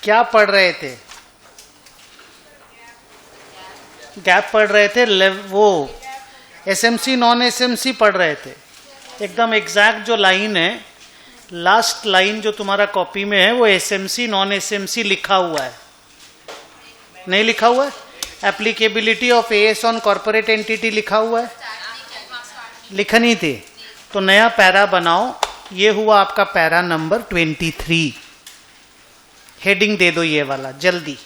क्या पढ़ रहे थे? गैप पढ़ रहे थे, वो एसएमसी नॉन एसएमसी पढ़ रहे थे। एकदम एग्जैक्ट जो लाइन है, लास्ट लाइन जो तुम्हारा कॉपी में है वो एसएमसी नॉन एसएमसी लिखा हुआ है, नहीं लिखा हुआ है? Applicability of as on corporate entity लिखा हुआ है, लिखनी थी। तो नया पैरा बनाओ, ये हुआ आपका पैरा नंबर 23। हेडिंग दे दो ये वाला जल्दी।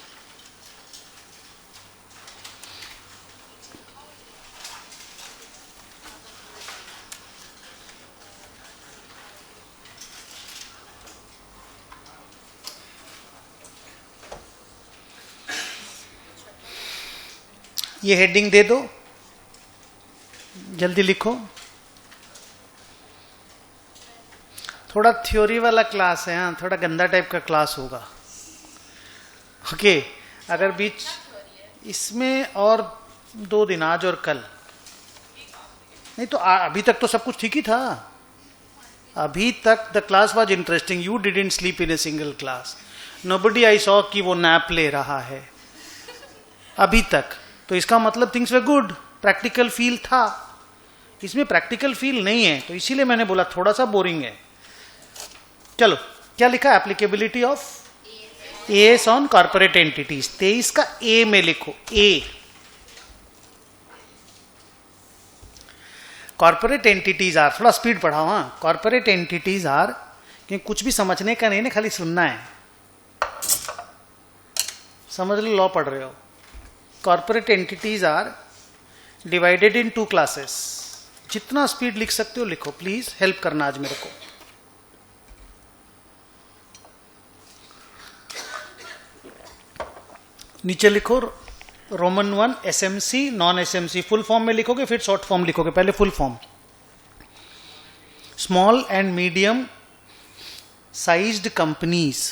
ये हेडिंग दे दो, जल्दी लिखो। थोड़ा थ्योरी वाला क्लास है, हाँ, थोड़ा गंदा टाइप का क्लास होगा। ओके, अगर बीच इसमें और 2 दिन, आज और कल, नहीं तो अभी तक तो सब कुछ ठीक ही था। अभी तक the class was interesting, you didn't sleep in a single class, nobody I saw कि वो नैप ले रहा है अभी तक। तो इसका मतलब थिंग्स वे गुड, प्रैक्टिकल फील था। इसमें प्रैक्टिकल फील नहीं है, तो इसीलिए मैंने बोला थोड़ा सा बोरिंग है। चलो, क्या लिखा? Applicability of as on corporate entities. 23 का ए में लिखो, ए। कॉर्पोरेट एंटिटीज आर, थोड़ा स्पीड बढ़ाओ, हाँ। कॉर्पोरेट एंटिटीज आर, क्योंकि कुछ भी समझने का नहीं ना, खाली सुनना है। समझ लो, लॉ पढ़ रहे हो। Corporate entities are divided in 2 classes. जितना स्पीड लिख सकते हो लिखो, प्लीज हेल्प करना आज मेरे को। नीचे लिखो Roman 1 SMC non SMC. Full form में लिखोगे फिर शॉर्ट फॉर्म लिखोगे, पहले full form. Small and medium sized companies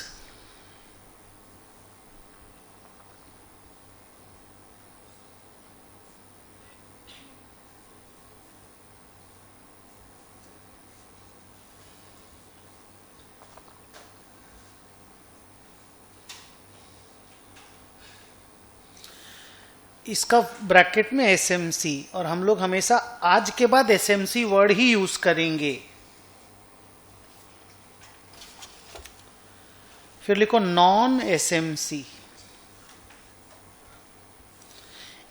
इसका ब्रैकेट में एसएमसी, और हम लोग हमेशा आज के बाद एसएमसी वर्ड ही यूज करेंगे। फिर लिखो नॉन एसएमसी।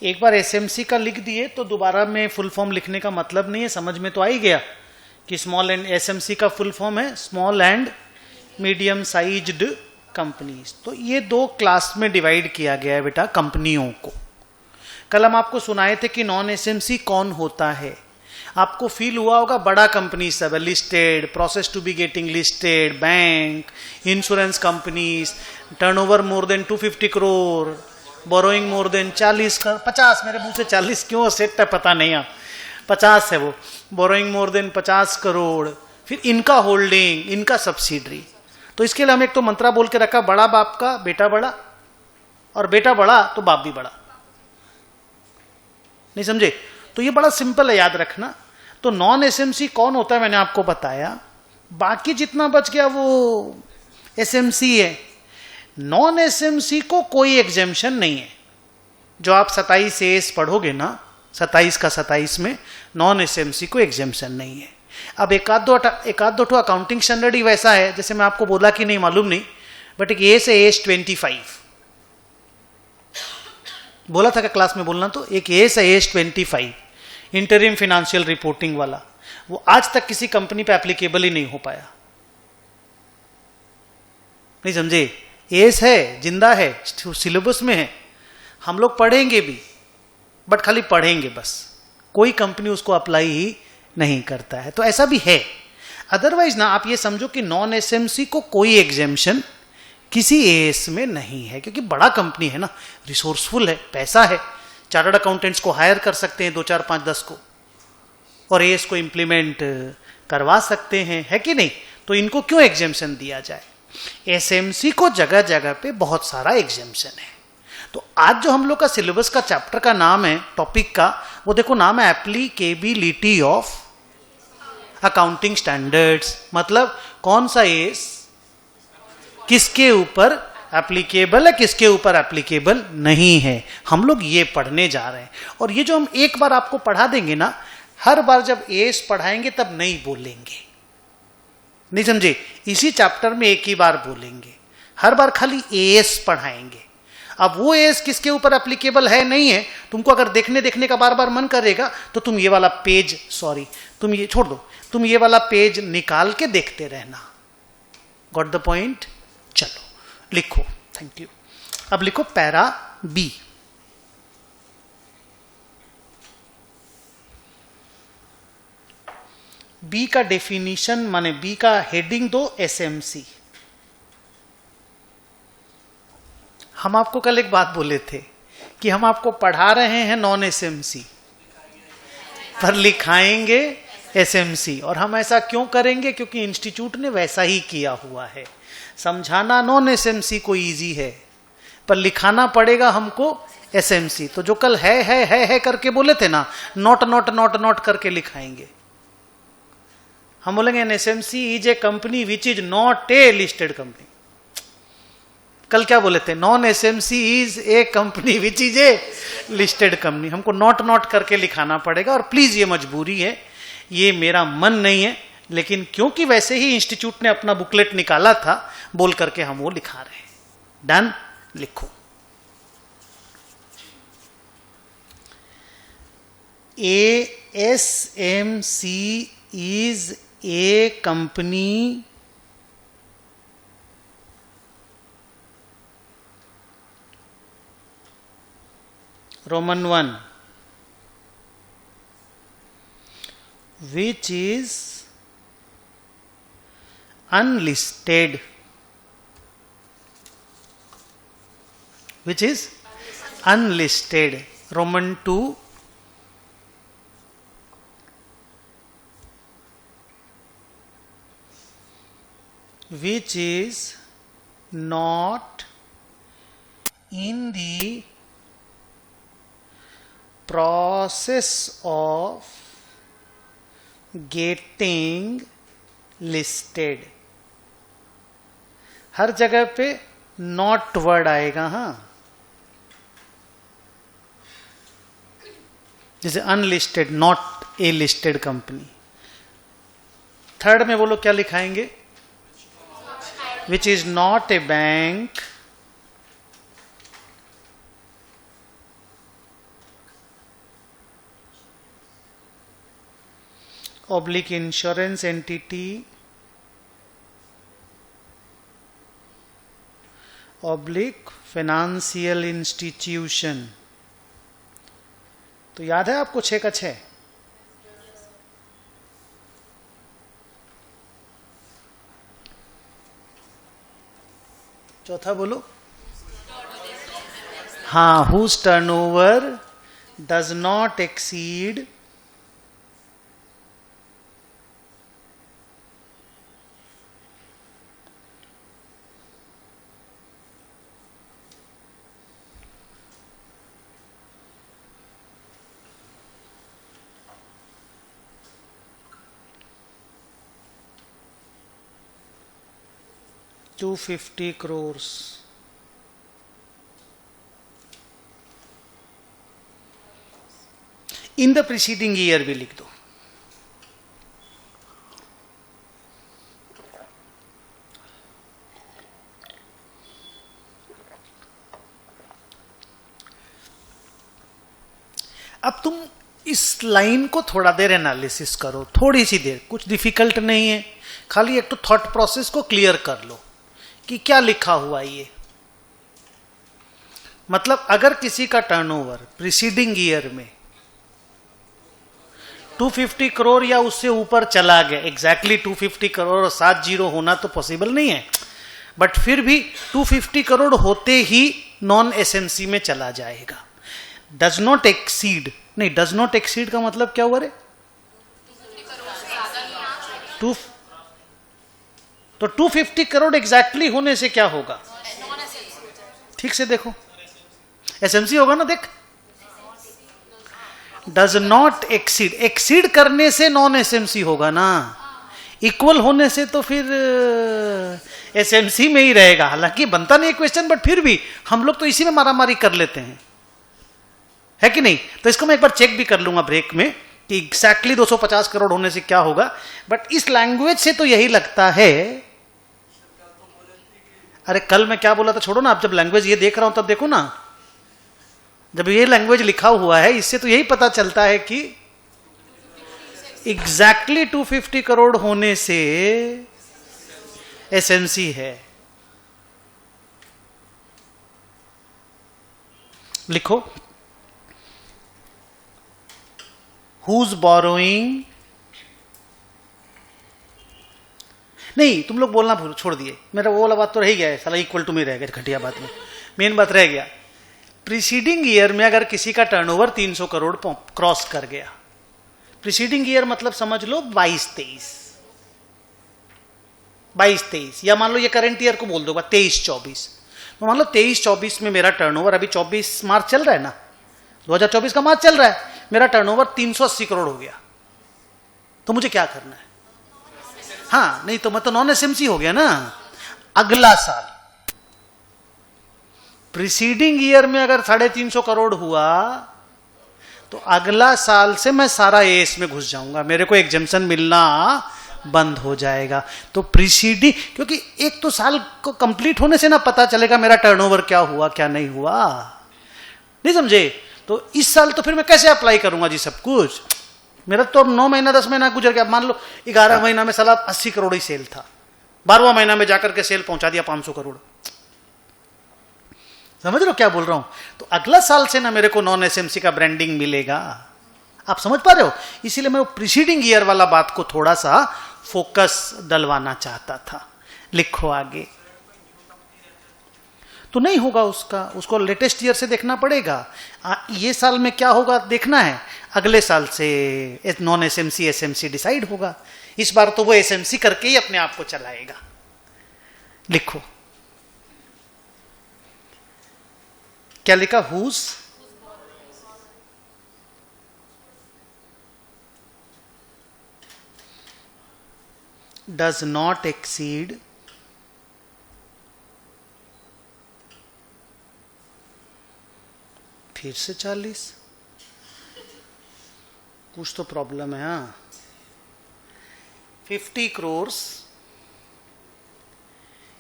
एक बार एसएमसी का लिख दिए तो दोबारा में फुल फॉर्म लिखने का मतलब नहीं है। समझ में तो आ ही गया कि स्मॉल एंड एसएमसी का फुल फॉर्म है small and medium sized companies. तो ये 2 क्लास में डिवाइड किया गया है बेटा कंपनियों को। कल हम आपको सुनाए थे कि नॉन एसएमसी कौन होता है। आपको फील हुआ होगा बड़ा कंपनी सब है, listed, process to be getting listed, bank, insurance companies, turnover more than 250 crore, borrowing more than 50, मेरे मुंह से 40 क्यों सेट है पता नहीं, आप 50 है वो, बोरोइंग मोर देन 50 करोड़, फिर इनका होल्डिंग, इनका सब्सिडरी। तो इसके लिए हम एक तो मंत्रा बोल के रखा, बड़ा बाप का बेटा बड़ा, और बेटा बड़ा तो बाप भी बड़ा। नहीं समझे? तो ये बड़ा सिंपल है, याद रखना। तो नॉन एसएमसी कौन होता है मैंने आपको बताया, बाकी जितना बच गया वो एसएमसी है। नॉन एसएमसी को कोई एग्जेम्पशन नहीं है। जो आप 27 एस पढ़ोगे ना, 27 का 27 में नॉन एसएमसी को एग्जेम्पशन नहीं है। अब एक आध दो अकाउंटिंग स्टैंडर्ड ही वैसा है, जैसे मैं आपको बोला कि नहीं मालूम नहीं, बट एक एस है एस 25 बोला था क्या क्लास में बोलना, तो एक एस है एस 25 इंटरिम फाइनेंशियल रिपोर्टिंग वाला, वो आज तक किसी कंपनी पे एप्लीकेबल ही नहीं हो पाया। नहीं समझे? एस है, जिंदा है, सिलेबस में है, हम लोग पढ़ेंगे भी, बट खाली पढ़ेंगे बस, कोई कंपनी उसको अप्लाई ही नहीं करता है। तो ऐसा भी है। अदरवाइज ना आप ये समझो कि नॉन एसएमसी को कोई एग्जेम्पशन किसी एएस में नहीं है, क्योंकि बड़ा कंपनी है ना, रिसोर्सफुल है, पैसा है, चार्टर्ड अकाउंटेंट्स को हायर कर सकते हैं 2, 4, 5, 10 को, और एएस को इंप्लीमेंट करवा सकते हैं, है कि नहीं? तो इनको क्यों एग्जेम्पशन दिया जाए? एसएमसी को जगह जगह पे बहुत सारा एग्जेम्पशन है। तो आज जो हम लोग का सिलेबस का चैप्टर का नाम है, टॉपिक का, वो देखो नाम है एप्लीकेबिलिटी ऑफ अकाउंटिंग स्टैंडर्ड्स। मतलब कौन सा एएस किसके ऊपर एप्लीकेबल है, किसके ऊपर एप्लीकेबल नहीं है। हम लोग ये पढ़ने जा रहे हैं, और ये जो हम एक बार आपको पढ़ा देंगे ना, हर बार जब एस पढ़ाएंगे तब नहीं बोलेंगे, नहीं समझे? इसी चैप्टर में एक ही बार बोलेंगे, हर बार खाली एस पढ़ाएंगे। अब वो एस किसके ऊपर एप्लीकेबल है नहीं है, तुमको अगर देखने का बार बार मन करेगा तो तुम ये वाला पेज, सॉरी तुम ये छोड़ दो, तुम ये वाला पेज निकाल के देखते रहना। Got the point? चलो लिखो, थैंक यू। अब लिखो पैरा बी। बी का डेफिनेशन माने बी का हेडिंग दो एसएमसी। हम आपको कल एक बात बोले थे कि हम आपको पढ़ा रहे हैं नॉन एसएमसी, पर लिखाएंगे एसएमसी। और हम ऐसा क्यों करेंगे? क्योंकि इंस्टीट्यूट ने वैसा ही किया हुआ है। समझाना नॉन एसएमसी को इजी है, पर लिखाना पड़ेगा हमको एसएमसी। तो जो कल है करके बोले थे ना, नॉट नॉट नॉट नॉट करके लिखाएंगे। हम बोलेंगे an SMC is a company which is not a listed company. कल क्या बोले थे? Non SMC is a company which is a listed company. हमको नॉट नॉट करके लिखाना पड़ेगा, और प्लीज ये मजबूरी है, ये मेरा मन नहीं है, लेकिन क्योंकि वैसे ही इंस्टीट्यूट ने अपना बुकलेट निकाला था, बोल करके हम वो लिखा रहे हैं। डन? लिखो। ASMC is a company Roman 1 which is unlisted, which is unlisted. Roman 2 which is not in the process of getting listed. हर जगह पे नॉट वर्ड आएगा। हाँ, जैसे unlisted, not a listed company. Third में बोलो क्या लिखाएंगे? Which is not a bank oblique insurance entity oblique financial institution। तो याद है आपको 6 का 6? चौथा बोलो। हाँ, whose turnover does not exceed $250 crores। In the preceding year भी लिख दो। अब तुम इस लाइन को थोड़ा देर एनालिसिस करो, थोड़ी सी देर, कुछ डिफिकल्ट नहीं है, खाली एक तो थॉट प्रोसेस को क्लियर कर लो कि क्या लिखा हुआ ये। मतलब अगर किसी का टर्नओवर प्रीसीडिंग ईयर में 250 करोड़ या उससे ऊपर चला गया, एग्जैक्टली 250 करोड़ और 7 जीरो होना तो पॉसिबल नहीं है, बट फिर भी 250 करोड़ होते ही नॉन एसएमसी में चला जाएगा। डज नॉट एक्सीड, नहीं, डज नॉट एक्सीड का मतलब क्या हुआ रे? तो 250 करोड़ एग्जैक्टली होने से क्या होगा? ठीक से देखो, एसएमसी होगा ना। देख, डज नॉट एक्सीड, एक्सीड करने से नॉन एसएमसी होगा ना। इक्वल होने से तो फिर एसएमसी में ही रहेगा, हालांकि बनता नहीं है क्वेश्चन, बट फिर भी हम लोग तो इसी में मारामारी कर लेते हैं, है कि नहीं? तो इसको मैं एक बार चेक भी कर लूंगा ब्रेक में कि एग्जैक्टली 250 करोड़ होने से क्या होगा, बट इस लैंग्वेज से तो यही लगता है। अरे कल मैं क्या बोला था, छोड़ो ना, आप जब लैंग्वेज ये देख रहा हूं तब देखो ना, जब ये लैंग्वेज लिखा हुआ है इससे तो यही पता चलता है कि एग्जैक्टली 250 करोड़ होने से एसएमसी है। लिखो, हुज बोरोइंग, नहीं तुम लोग बोलना छोड़ दिए, मेरा वो वाला बात तो रह गया है, साला इक्वल टू में रह गया, घटिया बात में मेन बात रह गया। प्रीसीडिंग ईयर में अगर किसी का टर्नओवर 300 करोड़ क्रॉस कर गया, प्रीसीडिंग ईयर मतलब समझ लो 22-23, या मान लो ये करंट ईयर को बोल दो 23-24, तो मान लो 23-24 में मेरा टर्नओवर, अभी 24 मार्च चल रहा है ना, 2024 का मार्च चल रहा है, मेरा टर्नओवर 380 करोड़ हो गया, तो मुझे क्या करना है? हाँ नहीं तो मतलब नॉन एसएमसी हो गया ना। अगला साल प्रीसीडिंग ईयर में अगर 350 करोड़ हुआ तो अगला साल से मैं सारा एएस में घुस जाऊंगा, मेरे को एग्जेम्पशन मिलना बंद हो जाएगा। तो प्रीसीडिंग, क्योंकि एक तो साल को कंप्लीट होने से ना पता चलेगा मेरा टर्नओवर क्या हुआ क्या नहीं हुआ, नहीं समझे? तो इस साल तो फिर मैं कैसे अप्लाई करूंगा जी सब कुछ? मेरा तो 9 महीना 10 महीना गुजर गया, मान लो 11 महीना में साला 80 करोड़ ही सेल था, 12वां महीना में जाकर के सेल पहुंचा दिया 500 करोड़, समझ रहे हो क्या बोल रहा हूं? तो अगला साल से ना मेरे को नॉन एसएमसी का ब्रांडिंग मिलेगा, आप समझ पा रहे हो? इसीलिए मैं वो प्रीसीडिंग ईयर वाला बात को थोड़ा सा फोकस डलवाना चाहता था। लिखो आगे, तो नहीं होगा उसका, उसको लेटेस्ट ईयर से देखना पड़ेगा। ये साल में क्या होगा देखना है, अगले साल से नॉन एसएमसी एसएमसी डिसाइड होगा। इस बार तो वो एसएमसी करके ही अपने आप को चलाएगा। लिखो क्या लिखा, हुज डज नॉट एक्सीड फिर से 40, कुछ तो प्रॉब्लम है। हाँ 50 crore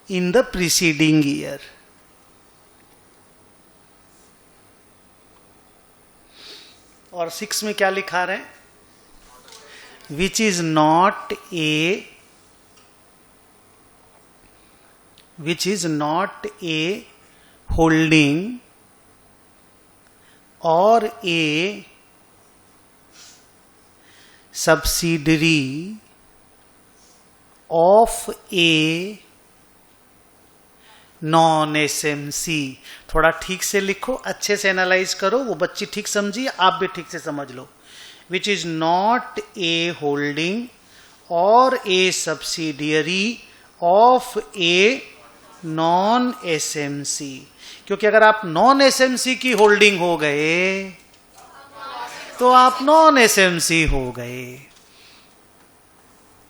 in the preceding year, और 6 में क्या लिखा रहे हैं, which is not a holding और a subsidiary of a non SMC. थोड़ा ठीक से लिखो, अच्छे से एनालाइज करो, वो बच्ची ठीक समझी, आप भी ठीक से समझ लो। Which is not a holding और a subsidiary of a non SMC, क्योंकि अगर आप नॉन एसएमसी की होल्डिंग हो गए तो आप नॉन एसएमसी हो गए।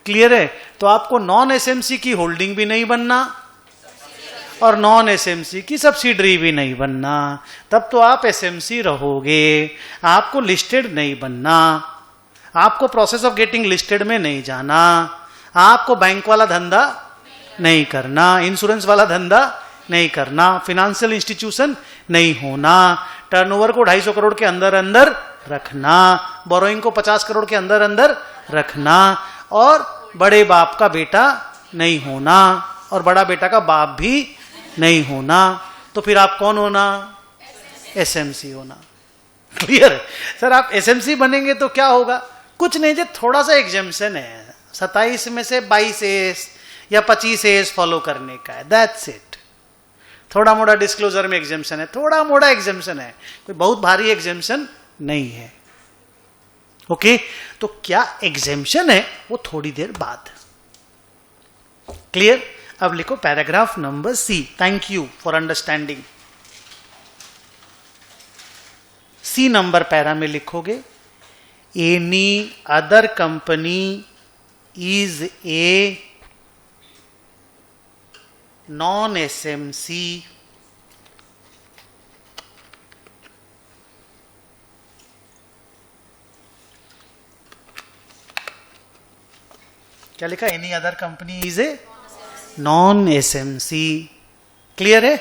क्लियर है? तो आपको नॉन एसएमसी की होल्डिंग भी नहीं बनना और नॉन एसएमसी की सब्सिडरी भी नहीं बनना, तब तो आप एसएमसी रहोगे, आपको लिस्टेड नहीं बनना, आपको प्रोसेस ऑफ गेटिंग लिस्टेड में नहीं जाना, आपको बैंक वाला धंधा नहीं करना, इंश्योरेंस वाला धंधा नहीं करना, फाइनेंशियल इंस्टीट्यूशन नहीं होना, टर्नओवर को 250 करोड़ के अंदर अंदर रखना, बोरोइंग को 50 करोड़ के अंदर अंदर रखना, और बड़े बाप का बेटा नहीं होना और बड़ा बेटा का बाप भी नहीं होना। तो फिर आप कौन होना? एसएमसी होना। क्लियर है सर? आप एसएमसी बनेंगे तो क्या होगा? कुछ नहीं, जो थोड़ा सा एग्जेम्पशन है, 27 में से 22 एस या 25 एस फॉलो करने का है, दैट्स इट। थोड़ा मोड़ा डिस्क्लोजर में एग्जेम्पशन है, थोड़ा मोड़ा एग्जेम्पशन है, कोई बहुत भारी एग्जेम्पशन नहीं है। ओके तो क्या एग्जेम्पशन है वो थोड़ी देर बाद। क्लियर? अब लिखो paragraph number C. Thank you for understanding. C number para में लिखोगे, any other company is a non-SMC क्या लिखा? Any other company is a non SMC. Clear है?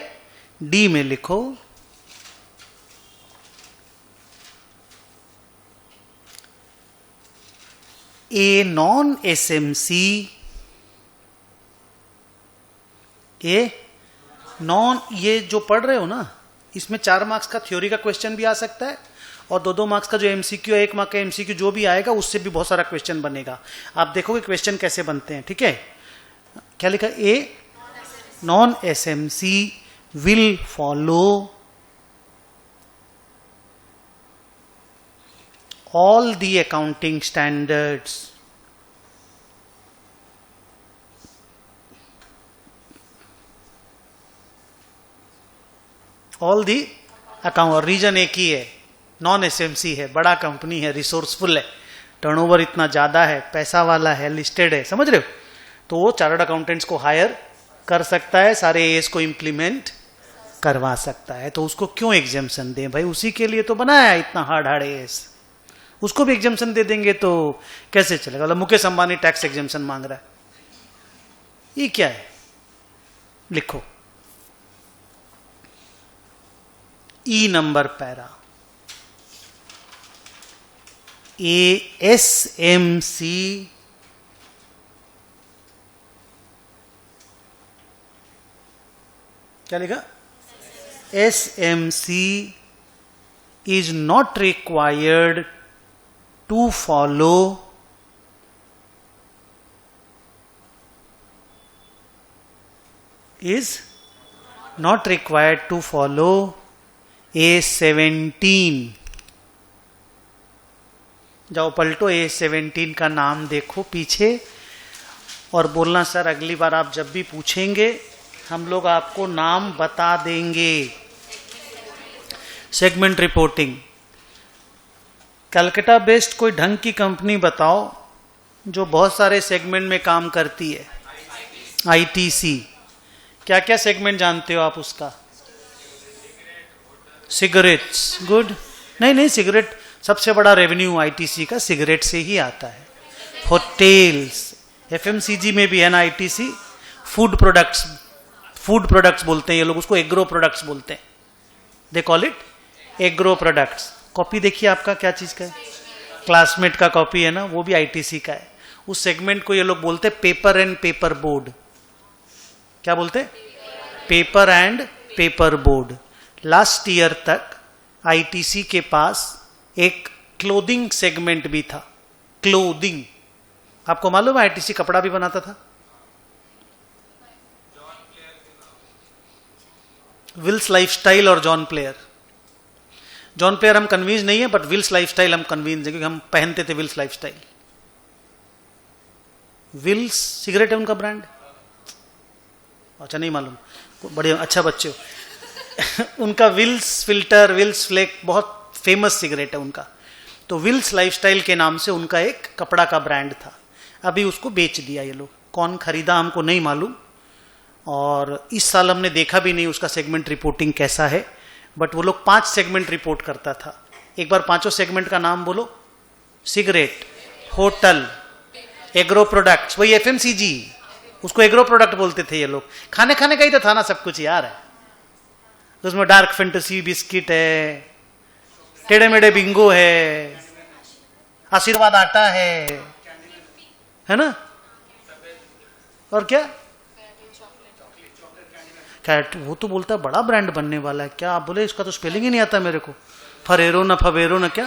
डी में लिखो a non SMC, a non, ये जो पढ़ रहे हो ना, इसमें 4 मार्क्स का थ्योरी का क्वेश्चन भी आ सकता है और 2-2 मार्क्स का जो एमसीक्यू है, 1 मार्क का एमसीक्यू जो भी आएगा उससे भी बहुत सारा क्वेश्चन बनेगा। आप देखोगे क्वेश्चन कैसे बनते हैं। ठीक है? क्या लिखा? A non SMC will follow all the accounting standards all the account. Reason एक ही है, नॉन एसएमसी है, बड़ा कंपनी है, रिसोर्सफुल है, टर्नओवर इतना ज्यादा है, पैसा वाला है, लिस्टेड है, समझ रहे हो? तो वो चार्टर्ड अकाउंटेंट्स को हायर कर सकता है, सारे एएस को इंप्लीमेंट करवा सकता है। तो उसको क्यों एग्जेम्पशन दें भाई? उसी के लिए तो बनाया है इतना हार्ड हार्ड एएस। उसको भी एग्जेम्पशन दे देंगे तो कैसे चलेगा? मतलब मुकेश अंबानी टैक्स एग्जेम्पशन मांग रहा है, ये क्या है? लिखो ई नंबर पैरा, एएसएमसी क्या लिखा? SMC is not required to follow is not required to follow A17। जाओ पलटो A17 का नाम देखो पीछे और बोलना सर अगली बार आप जब भी पूछेंगे हम लोग आपको नाम बता देंगे। सेगमेंट रिपोर्टिंग, कलकत्ता बेस्ड कोई ढंग की कंपनी बताओ जो बहुत सारे सेगमेंट में काम करती है। आईटीसी, क्या क्या सेगमेंट जानते हो आप उसका? Cigarettes, good. नहीं, सिगरेट सबसे बड़ा रेवेन्यू आईटीसी का सिगरेट से ही आता है। होटेल्स, एफएमसीजी में भी है ना आईटीसी। फूड प्रोडक्ट्स बोलते हैं ये लोग उसको, एग्रो प्रोडक्ट्स बोलते हैं, they call it agro products. Copy देखिए आपका क्या चीज का है? क्लासमेट का कॉपी है ना, वो भी आईटीसी का है। उस सेगमेंट को ये लोग बोलते हैं पेपर एंड पेपर बोर्ड। क्या बोलते हैं? Paper and paper board. Last year तक आईटीसी के पास एक क्लोथिंग सेगमेंट भी था। क्लोथिंग, आपको मालूम है आईटीसी कपड़ा भी बनाता था। विल्स लाइफस्टाइल और जॉन प्लेयर हम कन्विंस नहीं है, बट विल्स लाइफस्टाइल हम कन्विंस है क्योंकि हम पहनते थे विल्स लाइफस्टाइल। विल्स सिगरेट है उनका ब्रांड। अच्छा नहीं मालूम, बढ़िया, अच्छा बच्चे हो। उनका विल्स फिल्टर, विल्स फ्लेक बहुत फेमस सिगरेट है उनका। तो विल्स लाइफस्टाइल के नाम से उनका एक कपड़ा का ब्रांड था। अभी उसको बेच दिया ये लोग। कौन खरीदा हमको नहीं मालूम, और इस साल हमने देखा भी नहीं उसका सेगमेंट रिपोर्टिंग कैसा है। बट वो लोग 5 सेगमेंट रिपोर्ट करता था। एक बार 5 सेगमेंट का नाम बोलो। सिगरेट, होटल, एग्रो प्रोडक्ट्स, वही एफएमसीजी, उसको एग्रो प्रोडक्ट बोलते थे ये लोग। खाने का ही तो था ना सब कुछ यार। उसमें डार्क फैंटेसी बिस्किट है, टेढ़े मेढ़े बिंगो है, आशीर्वाद आटा है ना, और क्या कैट, वो तो बोलता है बड़ा ब्रांड बनने वाला है। क्या आप बोले? इसका तो स्पेलिंग ही नहीं आता मेरे को। फरेरो ना फवेरो ना क्या,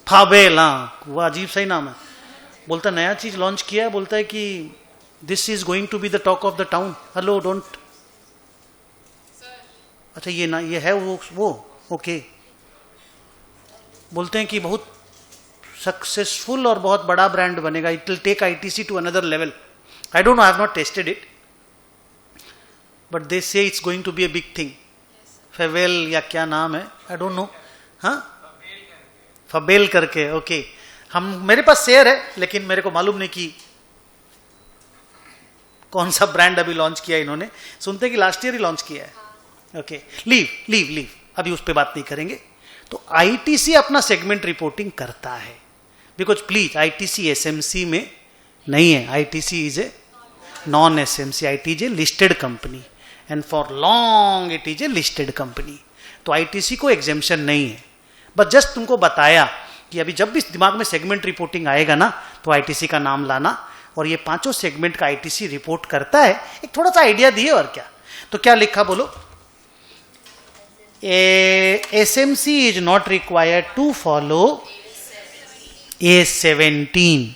फाबेल, हाँ वो अजीब सा ही नाम है। बोलता नया चीज लॉन्च किया है, बोलता है कि this is going to be the talk of the town. Hello don't, अच्छा ये ना, ये है वो ओके। बोलते हैं कि बहुत सक्सेसफुल और बहुत बड़ा ब्रांड बनेगा। It will take ITC to another level. I don't know, I have not tested it, but they say it's going to be a big thing. फेवेल या क्या नाम है, आई डोंट नो। हाँ, फबेल करके, ओके। मेरे पास शेयर है, लेकिन मेरे को मालूम नहीं कि कौन सा ब्रांड अभी लॉन्च किया इन्होंने। सुनते हैं कि लास्ट ईयर ही लॉन्च किया है। ओके, लीव अभी उस पर बात नहीं करेंगे। तो आईटीसी अपना सेगमेंट रिपोर्टिंग करता है, बिकॉज प्लीज आईटीसी एसएमसी में नहीं है। ITC is a non SMC, IT is a listed company and for long it is a listed company. तो आईटीसी को एग्जेम्पशन नहीं है। बस जस्ट तुमको बताया कि अभी जब भी दिमाग में सेगमेंट रिपोर्टिंग आएगा ना, तो आईटीसी का नाम लाना, और ये पांचों सेगमेंट का आईटीसी रिपोर्ट करता है। एक थोड़ा सा आइडिया दिए और क्या। तो क्या लिखा बोलो, SMC is not required to follow A17,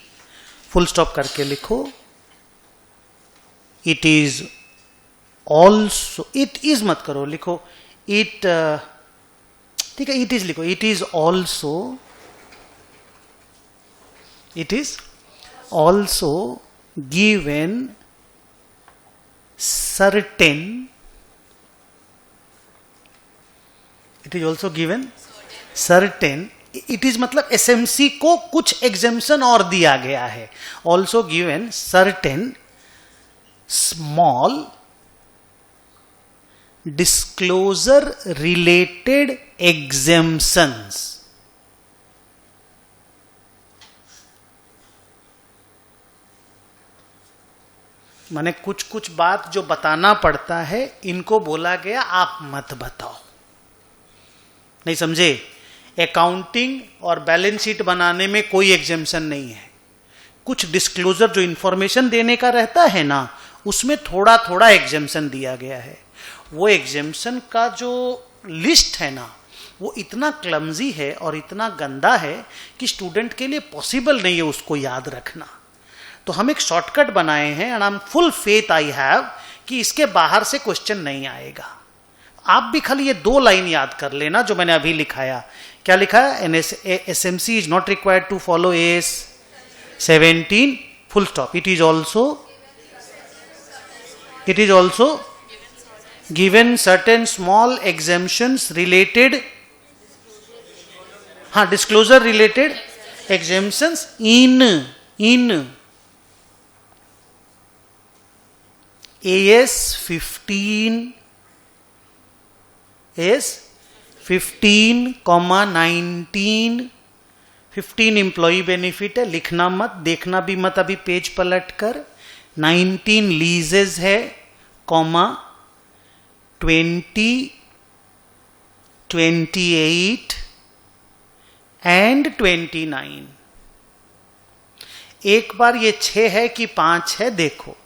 full stop करके लिखो। It is also, it is मत करो, लिखो इट, ठीक है, इट इज लिखो। It is also given certain, it is also given certain, it is मतलब एसएमसी को कुछ एग्जेम्पशन और दिया गया है। Also given certain small disclosure related exemptions। माने कुछ कुछ बात जो बताना पड़ता है, इनको बोला गया आप मत बताओ। नहीं समझे? अकाउंटिंग और बैलेंस शीट बनाने में कोई एग्जेम्पशन नहीं है। कुछ डिस्क्लोजर जो इंफॉर्मेशन देने का रहता है ना, उसमें थोड़ा थोड़ा एग्जेम्पशन दिया गया है। वो एग्जेम्पशन का जो लिस्ट है ना, वो इतना क्लमजी है और इतना गंदा है कि स्टूडेंट के लिए पॉसिबल नहीं है उसको याद रखना। तो हम एक शॉर्टकट बनाए हैं, and I am full faith I have कि इसके बाहर से क्वेश्चन नहीं आएगा। आप भी खाली ये 2 लाइन याद कर लेना जो मैंने अभी लिखाया। क्या लिखा है? SMC is not required to follow AS17, full stop. It is also given certain small exemptions related, हाँ, disclosure related exemptions in AS15, 19, 15 employ benefit है, लिखना मत, देखना भी मत अभी पेज पलट कर। 19 लीजेस है, 20, 28 एंड 29। एक बार ये 6 है कि 5 है, देखो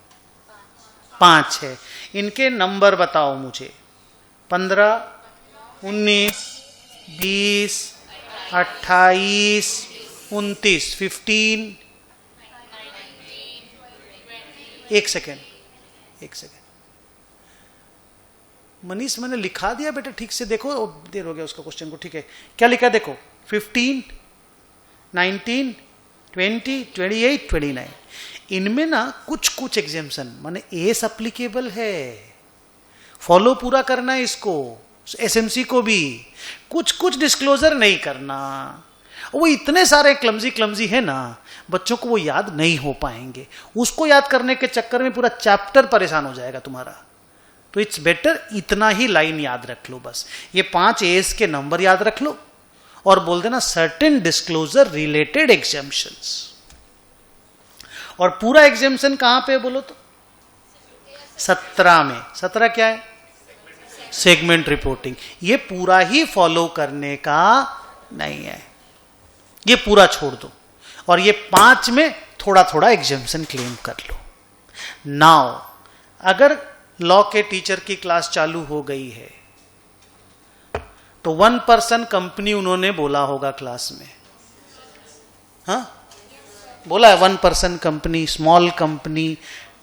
5 है। इनके नंबर बताओ मुझे। 15, 19, 20, 28, 29, 15। एक सेकेंड मनीष, मैंने लिखा दिया बेटा, ठीक से देखो, देर हो गया उसका क्वेश्चन को। ठीक है, क्या लिखा देखो, 15, 19, 20, 28, 29। इनमें ना कुछ एग्जेम्पशन, माने एस अप्लीकेबल है, फॉलो पूरा करना है इसको, एसएमसी को भी। कुछ डिस्क्लोजर नहीं करना। वो इतने सारे क्लमजी है ना, बच्चों को वो याद नहीं हो पाएंगे। उसको याद करने के चक्कर में पूरा चैप्टर परेशान हो जाएगा तुम्हारा। तो इट्स बेटर इतना ही लाइन याद रख लो बस। ये 5 एस के नंबर याद रख लो और बोल देना सर्टेन डिस्क्लोजर रिलेटेड एग्जेम्पशंस। और पूरा एग्जेम्पशन कहां पे बोलो तो 17 में। 17 क्या है? Segment reporting. ये पूरा ही फॉलो करने का नहीं है, ये पूरा छोड़ दो। और ये 5 में थोड़ा थोड़ा एग्जेम्पशन क्लेम कर लो। नाउ अगर लॉ के टीचर की क्लास चालू हो गई है तो 1 पर्सन कंपनी उन्होंने बोला होगा क्लास में, हाँ बोला है 1 person company, small company,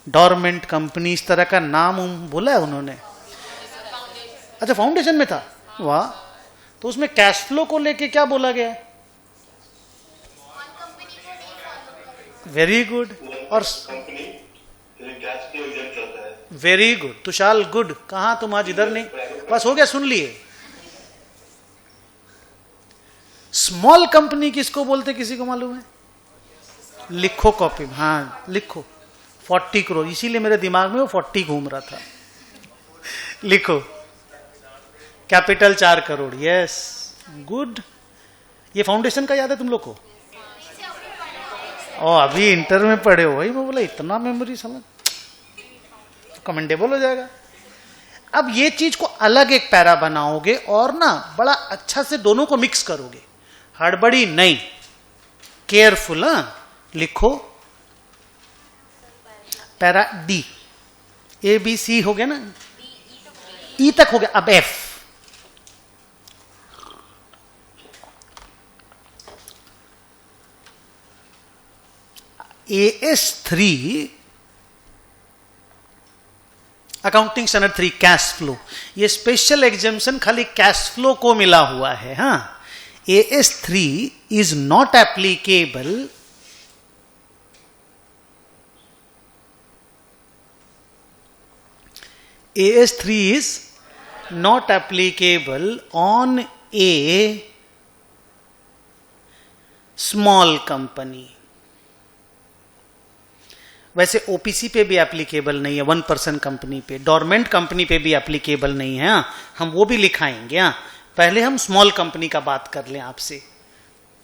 dormant company, इस तरह का नाम बोला है उन्होंने। अच्छा, फाउंडेशन में था, वाह। तो उसमें कैश फ्लो को लेके क्या बोला गया है? Very good. और वेरी गुड तुषाल, गुड। कहा तुम आज इधर नहीं? बस हो गया, सुन लिए। स्मॉल कंपनी किसको बोलते, किसी को मालूम है? लिखो कॉपी, हाँ लिखो 40 करोड़, इसीलिए मेरे दिमाग में वो 40 घूम रहा था। लिखो कैपिटल 4 करोड़, यस गुड। ये फाउंडेशन का याद है तुम लोग को? ओ अभी इंटर में पढ़े हो भाई, मैं बोला इतना मेमोरी समझ, कमेंडेबल हो जाएगा। अब ये चीज को अलग एक पैरा बनाओगे और ना बड़ा अच्छा से दोनों को मिक्स करोगे, हड़बड़ी नहीं, केयरफुल। लिखो para D, A B C हो गया ना, ई तक हो गया, अब F. AS3 accounting standard 3 cash flow, ये स्पेशल एग्जामिशन खाली कैश फ्लो को मिला हुआ है। हाँ, AS3 is not applicable AS3 is not applicable on a small company। वैसे ओपीसी पे भी एप्लीकेबल नहीं है, 1% कंपनी पे, डोरमेंट कंपनी पे भी एप्लीकेबल नहीं है। हम वो भी लिखाएंगे। पहले हम स्मॉल कंपनी का बात कर लें आपसे,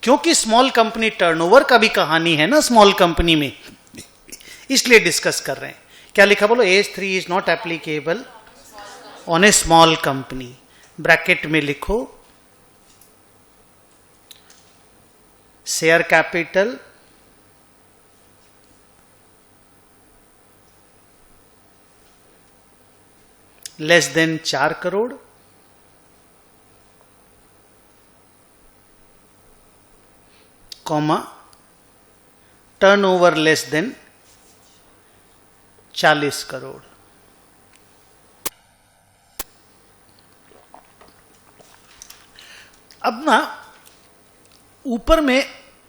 क्योंकि स्मॉल कंपनी टर्नओवर का भी कहानी है ना स्मॉल कंपनी में, इसलिए डिस्कस कर रहे हैं। क्या लिखा बोलो? AS3 is not applicable on A small company. Bracket में लिखो share capital less than 4 crore, comma turnover less than 40 crore. अब ना ऊपर में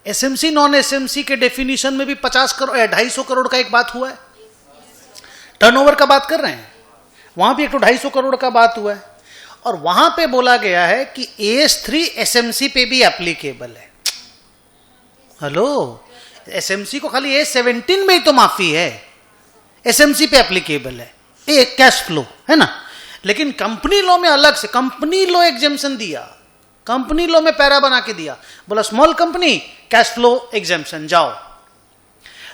एसएमसी नॉन एसएमसी के डेफिनेशन में भी 50 करोड़ या 250 करोड़ का एक बात हुआ है। टर्नओवर का बात कर रहे हैं, वहां भी एक तो 250 करोड़ का बात हुआ है, और वहां पे बोला गया है कि AS3 एसएमसी पे भी एप्लीकेबल है। हेलो, एसएमसी को खाली AS17 में ही तो माफी है, एसएमसी पे एप्लीकेबल है, एक कैश फ्लो है ना। लेकिन कंपनी लॉ में अलग से कंपनी लॉ एग्जेम्पशन दिया, कंपनी लॉ में पैरा बना के दिया, बोला small company cash flow exemption जाओ।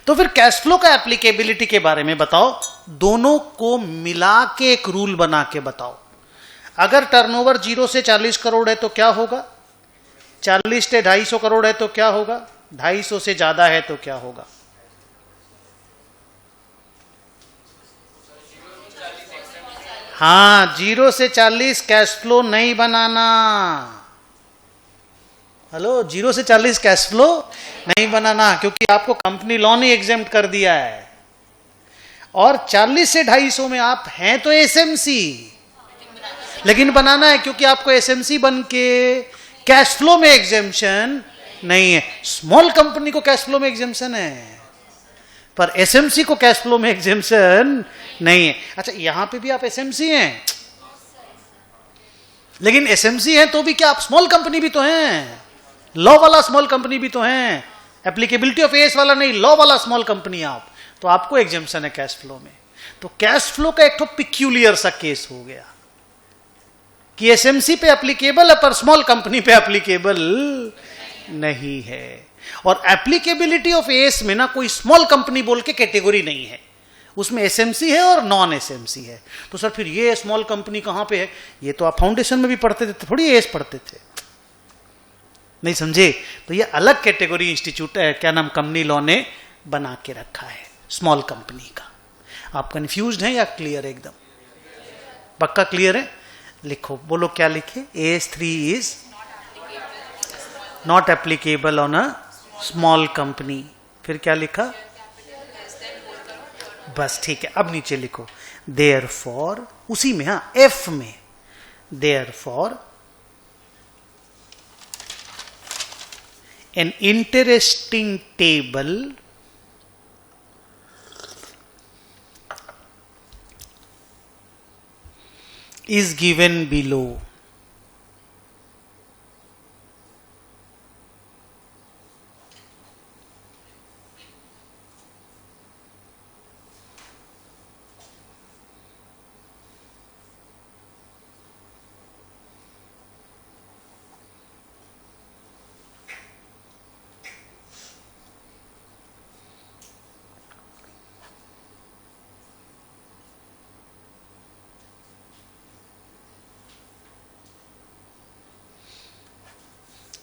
तो फिर कैश फ्लो का एप्लीकेबिलिटी के बारे में बताओ, दोनों को मिला के एक रूल बना के बताओ। अगर टर्नओवर 0 से 40 करोड़ है तो क्या होगा, 40 से 250 करोड़ है तो क्या होगा, 250 से ज्यादा है तो क्या होगा। हाँ, 0 से 40 कैश फ्लो नहीं बनाना। हेलो, 0 से 40 कैश फ्लो नहीं बनाना, क्योंकि आपको कंपनी लॉ ने एग्जेम्प्ट कर दिया है। और 40 से 250 में आप हैं तो एसएमसी, लेकिन बनाना है क्योंकि आपको एसएमसी बन के कैश फ्लो में एग्जेम्पशन नहीं है। स्मॉल कंपनी को कैश फ्लो में एग्जेम्पशन है, पर एसएमसी को कैश फ्लो में एग्जेम्पशन नहीं है। अच्छा, यहां पे भी आप एसएमसी हैं, लेकिन एसएमसी हैं तो भी क्या आप स्मॉल कंपनी भी तो हैं, लॉ वाला स्मॉल कंपनी भी तो हैं, एप्लीकेबिलिटी ऑफ एस वाला नहीं, लॉ वाला स्मॉल कंपनी आप, तो आपको एग्जेम्पशन है कैश फ्लो में। तो कैश फ्लो का एक तो पिक्यूलियर सा केस हो गया कि एसएमसी पे एप्लीकेबल है पर स्मॉल कंपनी पे एप्लीकेबल नहीं है। और एप्लीकेबिलिटी ऑफ एस में ना कोई स्मॉल कंपनी बोल के कैटेगरी नहीं है, उसमें एसएमसी है और नॉन एसएमसी है। तो सर फिर ये स्मॉल कंपनी कहां पे है? ये तो आप फाउंडेशन में भी पढ़ते थे, थोड़ी एस पढ़ते थे, नहीं समझे? तो ये अलग कैटेगरी इंस्टीट्यूट है, क्या नाम, कंपनी लॉ ने बना के रखा है स्मॉल कंपनी का। आप कंफ्यूज्ड हैं या क्लियर है? एकदम पक्का क्लियर है? लिखो, बोलो क्या लिखे? AS3 is not applicable on a small company. फिर क्या लिखा? बस ठीक है। अब नीचे लिखो देयरफॉर, उसी में, हाँ F में, therefore an interesting table is given below.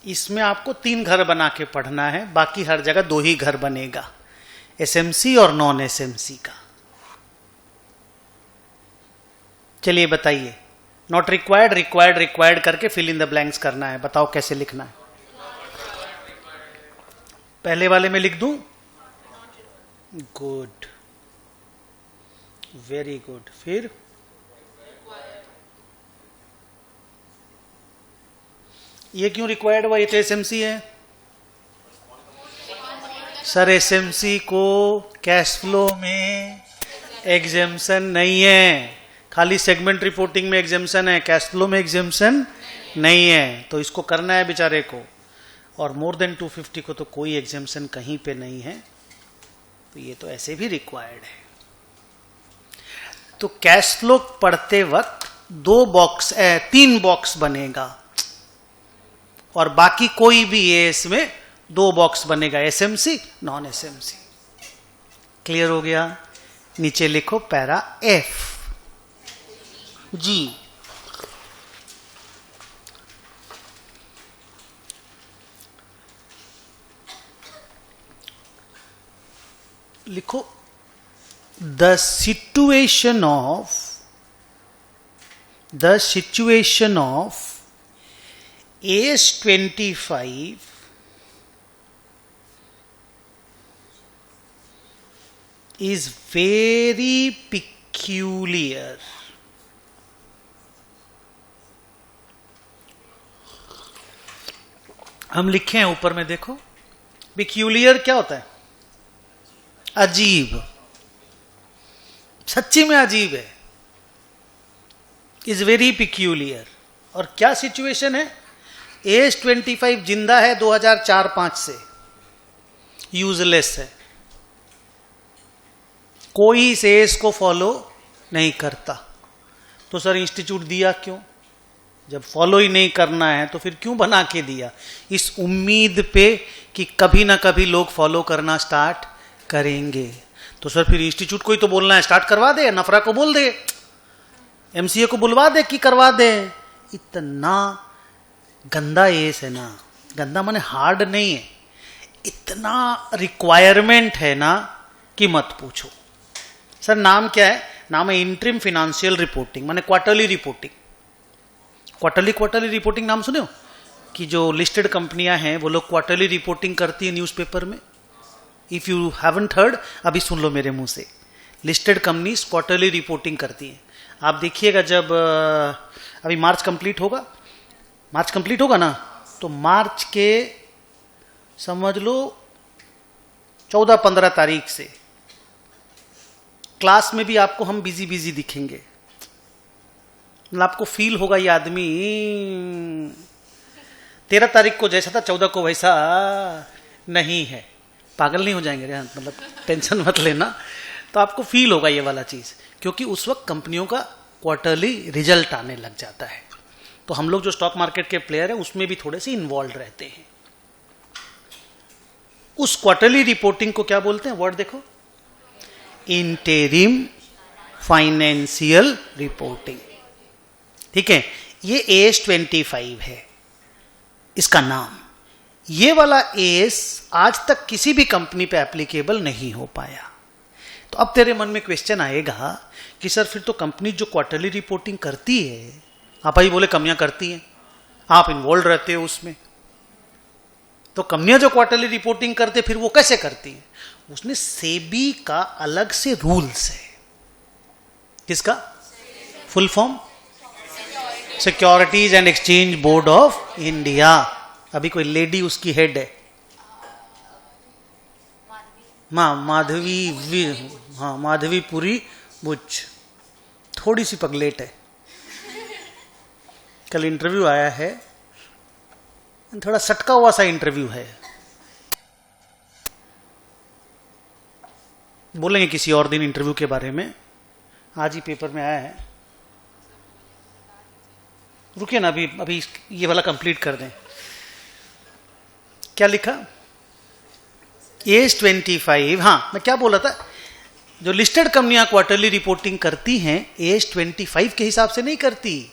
इसमें आपको 3 घर बना के पढ़ना है, बाकी हर जगह 2 ही घर बनेगा, एसएमसी और नॉन एसएमसी का। चलिए बताइए, नॉट रिक्वायर्ड, रिक्वायर्ड, रिक्वायर्ड करके फिल इन द ब्लैंक्स करना है। बताओ कैसे लिखना है। पहले वाले में लिख दूं? Good, very good. फिर ये क्यों रिक्वायर्ड हुआ? ये तो एसएमसी है सर। एसएमसी को कैश फ्लो में एग्जेम्पशन नहीं है, खाली सेगमेंट रिपोर्टिंग में एग्जेम्पशन है, कैश फ्लो में एग्जेम्पशन नहीं है। तो इसको करना है बेचारे को, और मोर देन 250 को तो कोई एग्जेम्पशन कहीं पे नहीं है, तो ये तो ऐसे भी रिक्वायर्ड है। तो कैश फ्लो पढ़ते वक्त 3 बॉक्स बनेगा, और बाकी कोई भी है इसमें 2 बॉक्स बनेगा, एसएमसी नॉन एसएमसी। क्लियर हो गया? नीचे लिखो पैरा एफ जी। लिखो the situation of AS25 is very peculiar. हम लिखे हैं ऊपर में, देखो पिक्यूलियर क्या होता है? अजीब, सच्ची में अजीब है। Is very peculiar. और क्या सिचुएशन है? AS25 जिंदा है 2004-5 से, यूजलेस है, कोई इस एस को फॉलो नहीं करता। तो सर इंस्टीट्यूट दिया क्यों? जब फॉलो ही नहीं करना है तो फिर क्यों बना के दिया? इस उम्मीद पे कि कभी ना कभी लोग फॉलो करना स्टार्ट करेंगे। तो सर फिर इंस्टीट्यूट को ही तो बोलना है, स्टार्ट करवा दे, नफरा को बोल दे, एमसीए को बुलवा दे कि करवा दे। इतना गंदा एस है ना, गंदा माने हार्ड नहीं है, इतना रिक्वायरमेंट है ना कि मत पूछो। सर नाम क्या है? नाम है इंटरिम फिनेंशियल रिपोर्टिंग, माने क्वार्टरली रिपोर्टिंग। क्वार्टरली रिपोर्टिंग नाम सुने हो? कि जो लिस्टेड कंपनियां हैं वो लोग क्वार्टरली रिपोर्टिंग करती है न्यूज़पेपर में। इफ यू हैवंट हर्ड, अभी सुन लो मेरे मुंह से, लिस्टेड कंपनीज क्वार्टरली रिपोर्टिंग करती हैं। आप देखिएगा जब अभी मार्च कंप्लीट होगा ना, तो मार्च के समझ लो 14-15 तारीख से क्लास में भी आपको हम बिजी दिखेंगे। मतलब आपको फील होगा ये आदमी 13 तारीख को जैसा था 14 को वैसा नहीं है। पागल नहीं हो जाएंगे रेहान, मतलब टेंशन मत लेना। तो आपको फील होगा ये वाला चीज, क्योंकि उस वक्त कंपनियों का क्वार्टरली रिजल्ट आने लग जाता है। तो हम लोग जो स्टॉक मार्केट के प्लेयर हैं उसमें भी थोड़े से इन्वॉल्व रहते हैं। उस क्वार्टरली रिपोर्टिंग को क्या बोलते हैं? वर्ड देखो, इंटेरिम फाइनेंशियल रिपोर्टिंग। ठीक है, ये AS25 है इसका नाम। ये वाला AS आज तक किसी भी कंपनी पे एप्लीकेबल नहीं हो पाया। तो अब तेरे मन में क्वेश्चन आएगा कि सर फिर तो कंपनी जो क्वार्टरली रिपोर्टिंग करती है, आप ही बोले कंपनियां करती हैं, आप इन्वॉल्व रहते हो उसमें, तो कंपनियां जो क्वार्टरली रिपोर्टिंग करते फिर वो कैसे करती हैं? उसने सेबी का अलग से रूल्स है। किसका? Full form securities and exchange board of India. अभी कोई लेडी उसकी हेड है, माधवीपुरी बुच, थोड़ी सी पगलेट है। कल इंटरव्यू आया है, थोड़ा सटका हुआ सा इंटरव्यू है, बोलेंगे किसी और दिन इंटरव्यू के बारे में। आज ही पेपर में आया है, रुकिए ना, अभी ये वाला कंप्लीट कर दें। क्या लिखा? AS25। हाँ, मैं क्या बोला था, जो लिस्टेड कंपनियां क्वार्टरली रिपोर्टिंग करती हैं AS25 के हिसाब से नहीं करती,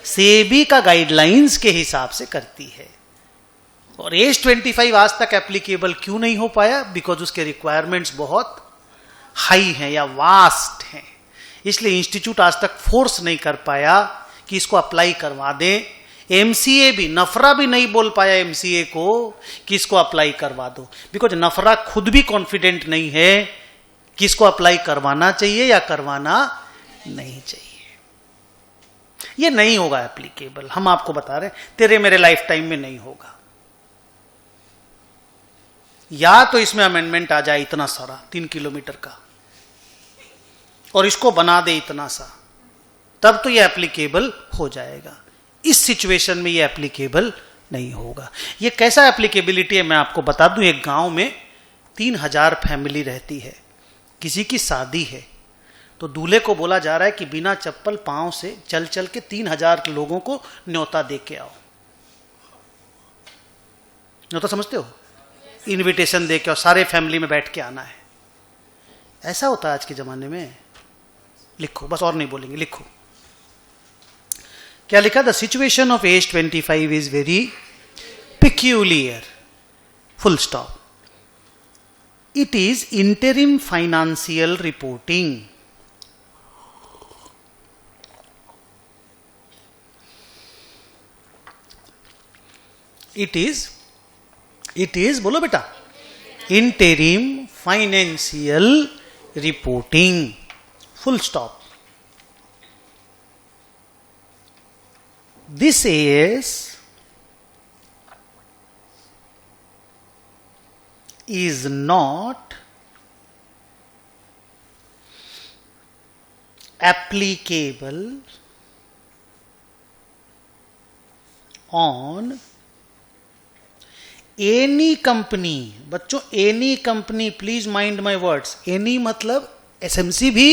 सेबी का गाइडलाइंस के हिसाब से करती है। और एज 25 आज तक एप्लीकेबल क्यों नहीं हो पाया? बिकॉज उसके रिक्वायरमेंट्स बहुत हाई हैं या वास्ट हैं, इसलिए इंस्टीट्यूट आज तक फोर्स नहीं कर पाया कि इसको अप्लाई करवा दे। एमसीए भी, नफरा भी नहीं बोल पाया एमसीए को कि इसको अप्लाई करवा दो, बिकॉज नफरा खुद भी कॉन्फिडेंट नहीं है कि इसको अप्लाई करवाना चाहिए या करवाना नहीं चाहिए। ये नहीं होगा एप्लीकेबल, हम आपको बता रहे हैं, तेरे मेरे लाइफ टाइम में नहीं होगा। या तो इसमें अमेंडमेंट आ जाए इतना सारा 3 किलोमीटर का और इसको बना दे इतना सा, तब तो ये एप्लीकेबल हो जाएगा। इस सिचुएशन में ये एप्लीकेबल नहीं होगा। ये कैसा एप्लीकेबिलिटी है मैं आपको बता दूं। एक गांव में 3000 फैमिली रहती है, किसी की शादी है, तो दूल्हे को बोला जा रहा है कि बिना चप्पल पांव से चल चल के 3000 लोगों को न्योता दे के आओ। न्योता समझते हो? इनविटेशन दे के और सारे फैमिली में बैठ के आना है। ऐसा होता है आज के जमाने में। लिखो, बस और नहीं बोलेंगे, लिखो क्या लिखा? The situation of AS 25 is very peculiar, full stop. It is interim financial reporting. It is बोलो बेटा, interim financial reporting, full stop. This is not applicable on any company. बच्चों, any company, please mind my words. any मतलब SMC भी,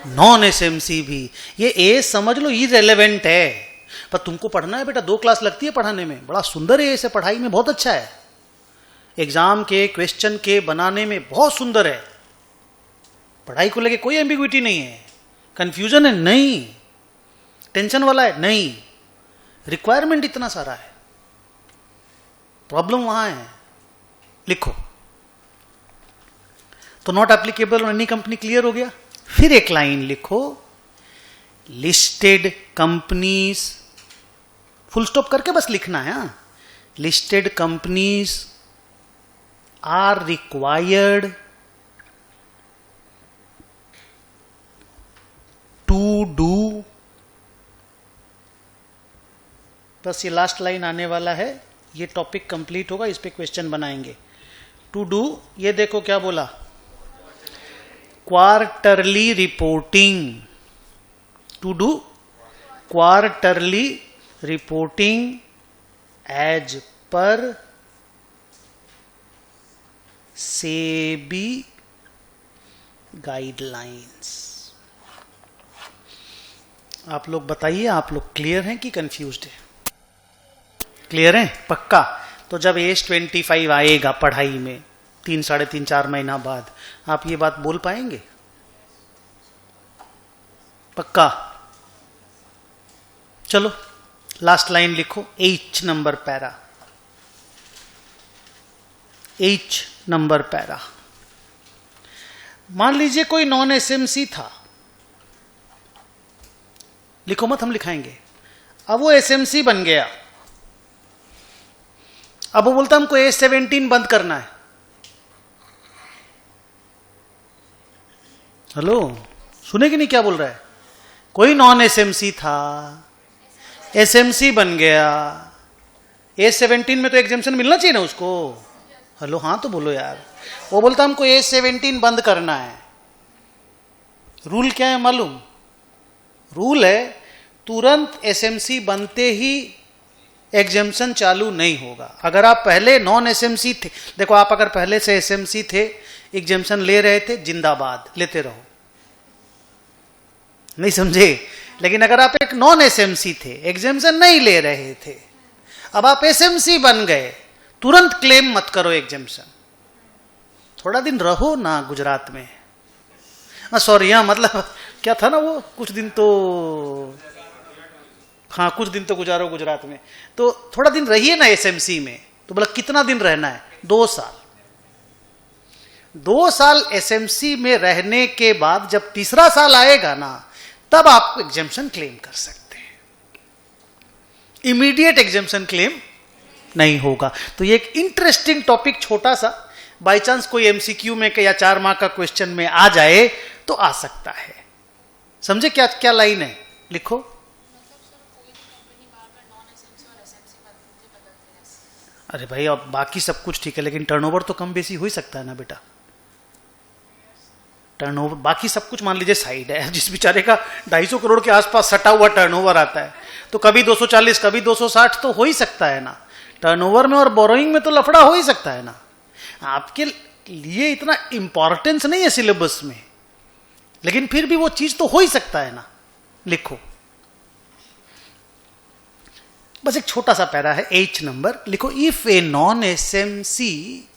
non SMC भी। ये ए समझ लो irrelevant है, पर तुमको पढ़ना है बेटा। 2 क्लास लगती है पढ़ाने में, बड़ा सुंदर है इसे, पढ़ाई में बहुत अच्छा है, एग्जाम के क्वेश्चन के बनाने में बहुत सुंदर है। पढ़ाई को लेके कोई एम्बिग्विटी नहीं है, कंफ्यूजन है नहीं, टेंशन वाला है नहीं, रिक्वायरमेंट इतना सारा है, प्रॉब्लम वहां है। लिखो तो not applicable on any company, clear हो गया। फिर एक लाइन लिखो, लिस्टेड कंपनीज, फुल स्टॉप करके बस लिखना है। Listed companies are required to do, बस ये लास्ट लाइन आने वाला है, ये टॉपिक कंप्लीट होगा, इस पे क्वेश्चन बनाएंगे। टू डू, ये देखो क्या बोला, quarterly reporting, to do quarterly reporting as per SEBI guidelines. आप लोग बताइए, आप लोग क्लियर हैं कि कंफ्यूज्ड है? क्लियर है पक्का? तो जब एज 25 आएगा पढ़ाई में 3, साढ़े 3, 4 महीना बाद, आप ये बात बोल पाएंगे? पक्का? चलो लास्ट लाइन लिखो, H number para, H number para. मान लीजिए कोई नॉन एसएमसी था, लिखो मत, हम लिखाएंगे। अब वो एसएमसी बन गया, अब वो बोलता हमको एज 17 बंद करना है। हेलो, सुने कि नहीं क्या बोल रहा है? कोई नॉन एसएमसी था, एसएमसी बन गया, एज 17 में तो एग्जेम्पशन मिलना चाहिए ना उसको। हेलो, हाँ तो बोलो यार। वो बोलता हमको एज 17 बंद करना है। रूल क्या है मालूम? रूल है तुरंत एसएमसी बनते ही एग्जेम्पशन चालू नहीं होगा। अगर आप पहले नॉन एसएमसी थे, देखो आप अगर पहले से एसएमसी थे, एग्जेम्पशन ले रहे थे, जिंदाबाद, लेते रहो, नहीं समझे? लेकिन अगर आप एक नॉन एसएमसी थे, एग्जेम्पशन नहीं ले रहे थे, अब आप एसएमसी बन गए, तुरंत क्लेम मत करो एग्जेम्पशन, थोड़ा दिन रहो ना गुजरात में। सॉरी, हाँ मतलब क्या था ना वो, कुछ दिन तो, हाँ कुछ दिन तो गुजारो गुजरात में, तो थोड़ा दिन रहिए ना एसएमसी में, तो बोला कितना दिन रहना है? 2 साल। 2 साल एसएमसी में रहने के बाद जब तीसरा साल आएगा ना, तब आप एग्जेम्पशन क्लेम कर सकते हैं। इमीडिएट एग्जेम्पशन क्लेम नहीं होगा। तो ये एक इंटरेस्टिंग टॉपिक, छोटा सा, बाय चांस कोई एमसीक्यू में या 4 मार्क का क्वेश्चन में आ जाए तो आ सकता है। समझे क्या क्या लाइन है? लिखो। अरे भाई अब बाकी सब कुछ ठीक है, लेकिन टर्नओवर तो कम बेसी हो ही सकता है ना बेटा। टर्नओवर, बाकी सब कुछ मान लीजिए साइड है, जिस बेचारे का 250 करोड़ के आसपास सटा हुआ टर्नओवर आता है, तो कभी 240 कभी 260 तो हो ही सकता है ना। टर्नओवर में और बोरोइंग में तो लफड़ा हो ही सकता है ना। आपके लिए इतना इंपॉर्टेंस नहीं है सिलेबस में, लेकिन फिर भी वो चीज तो हो ही सकता है ना। लिखो, बस एक छोटा सा पैरा है, H नंबर लिखो। If A non SMC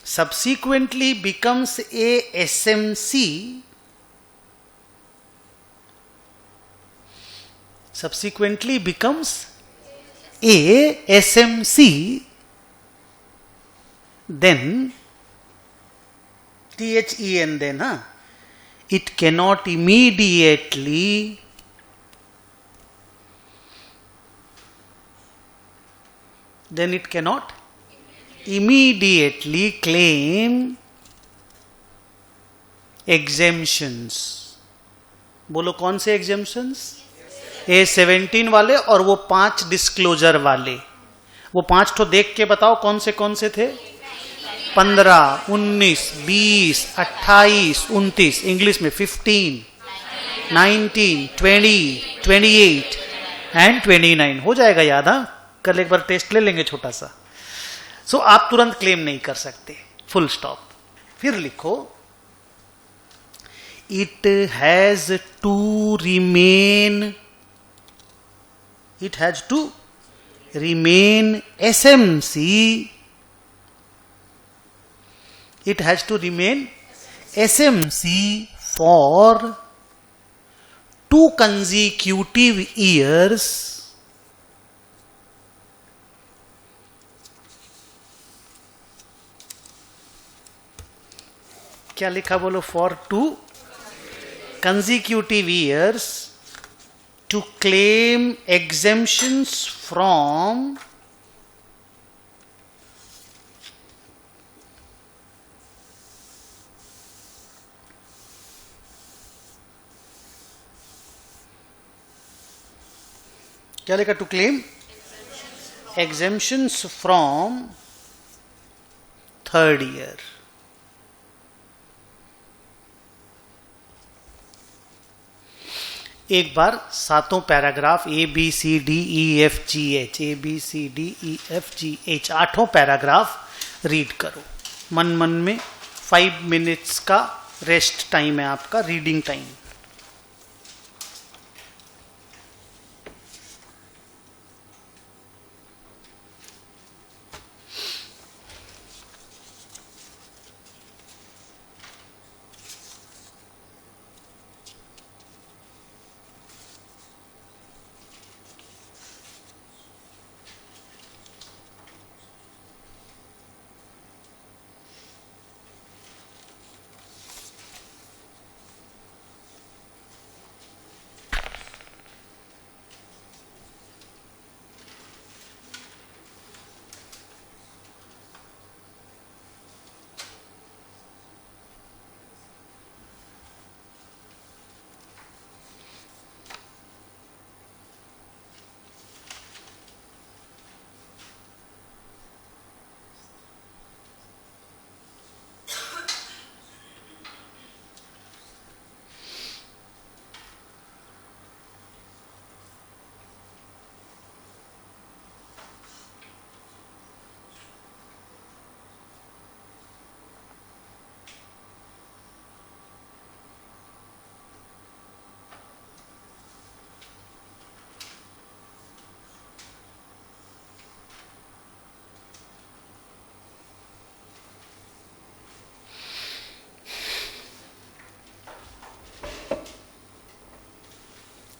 subsequently becomes a SMC, subsequently becomes a SMC, then THEN, then it cannot immediately claim exemptions। बोलो कौन से exemptions? A17 वाले और वो 5 डिस्क्लोजर वाले। वो 5 तो देख के बताओ कौन से थे? 15, 19, 20, 28, 29, इंग्लिश में 15, 19, 20, 28 एंड 29। हो जाएगा याद? कल एक बार टेस्ट ले लेंगे छोटा सा। सो आप तुरंत क्लेम नहीं कर सकते, फुल स्टॉप। फिर लिखो, it has to remain SMC, it has to remain SMC for 2 consecutive years क्या लिखा बोलो? for 2 consecutive years to claim exemptions from क्या लिखा? To claim exemptions from 3rd year. एक बार 7 paragraph ABCDEFGH, ABCDEFGH 8 paragraph read करो मन में। 5 मिनट्स का रेस्ट टाइम है आपका, रीडिंग टाइम।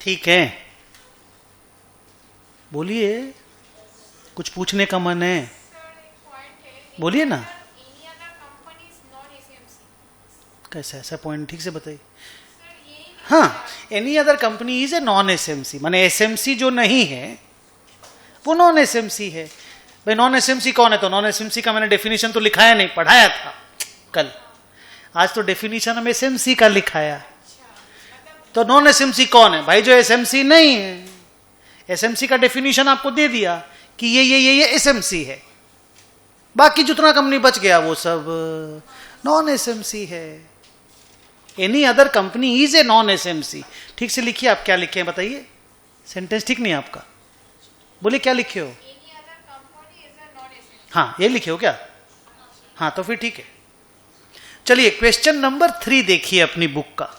ठीक है, बोलिए, कुछ पूछने का मन है, बोलिए ना। कैसा ऐसा पॉइंट, ठीक से बताइए। हाँ, any other company is a non SMC, माने एसएमसी जो नहीं है वो नॉन एसएमसी है। भाई नॉन एसएमसी कौन है? तो नॉन एसएमसी का मैंने डेफिनेशन तो लिखाया नहीं, पढ़ाया था कल। आज तो डेफिनेशन हम एसएमसी का लिखाया। तो नॉन एसएमसी कौन है? भाई जो एसएमसी नहीं है। एसएमसी का डेफिनेशन आपको दे दिया कि ये एसएमसी है, बाकी जितना कंपनी बच गया वो सब नॉन एसएमसी है। Any other company is a non SMC. ठीक से लिखिए, आप क्या लिखे हैं बताइए, सेंटेंस ठीक नहीं है आपका, बोलिए क्या लिखे हो? हाँ ये लिखे हो क्या? हाँ तो फिर ठीक है। चलिए क्वेश्चन नंबर 3 देखिए अपनी बुक का।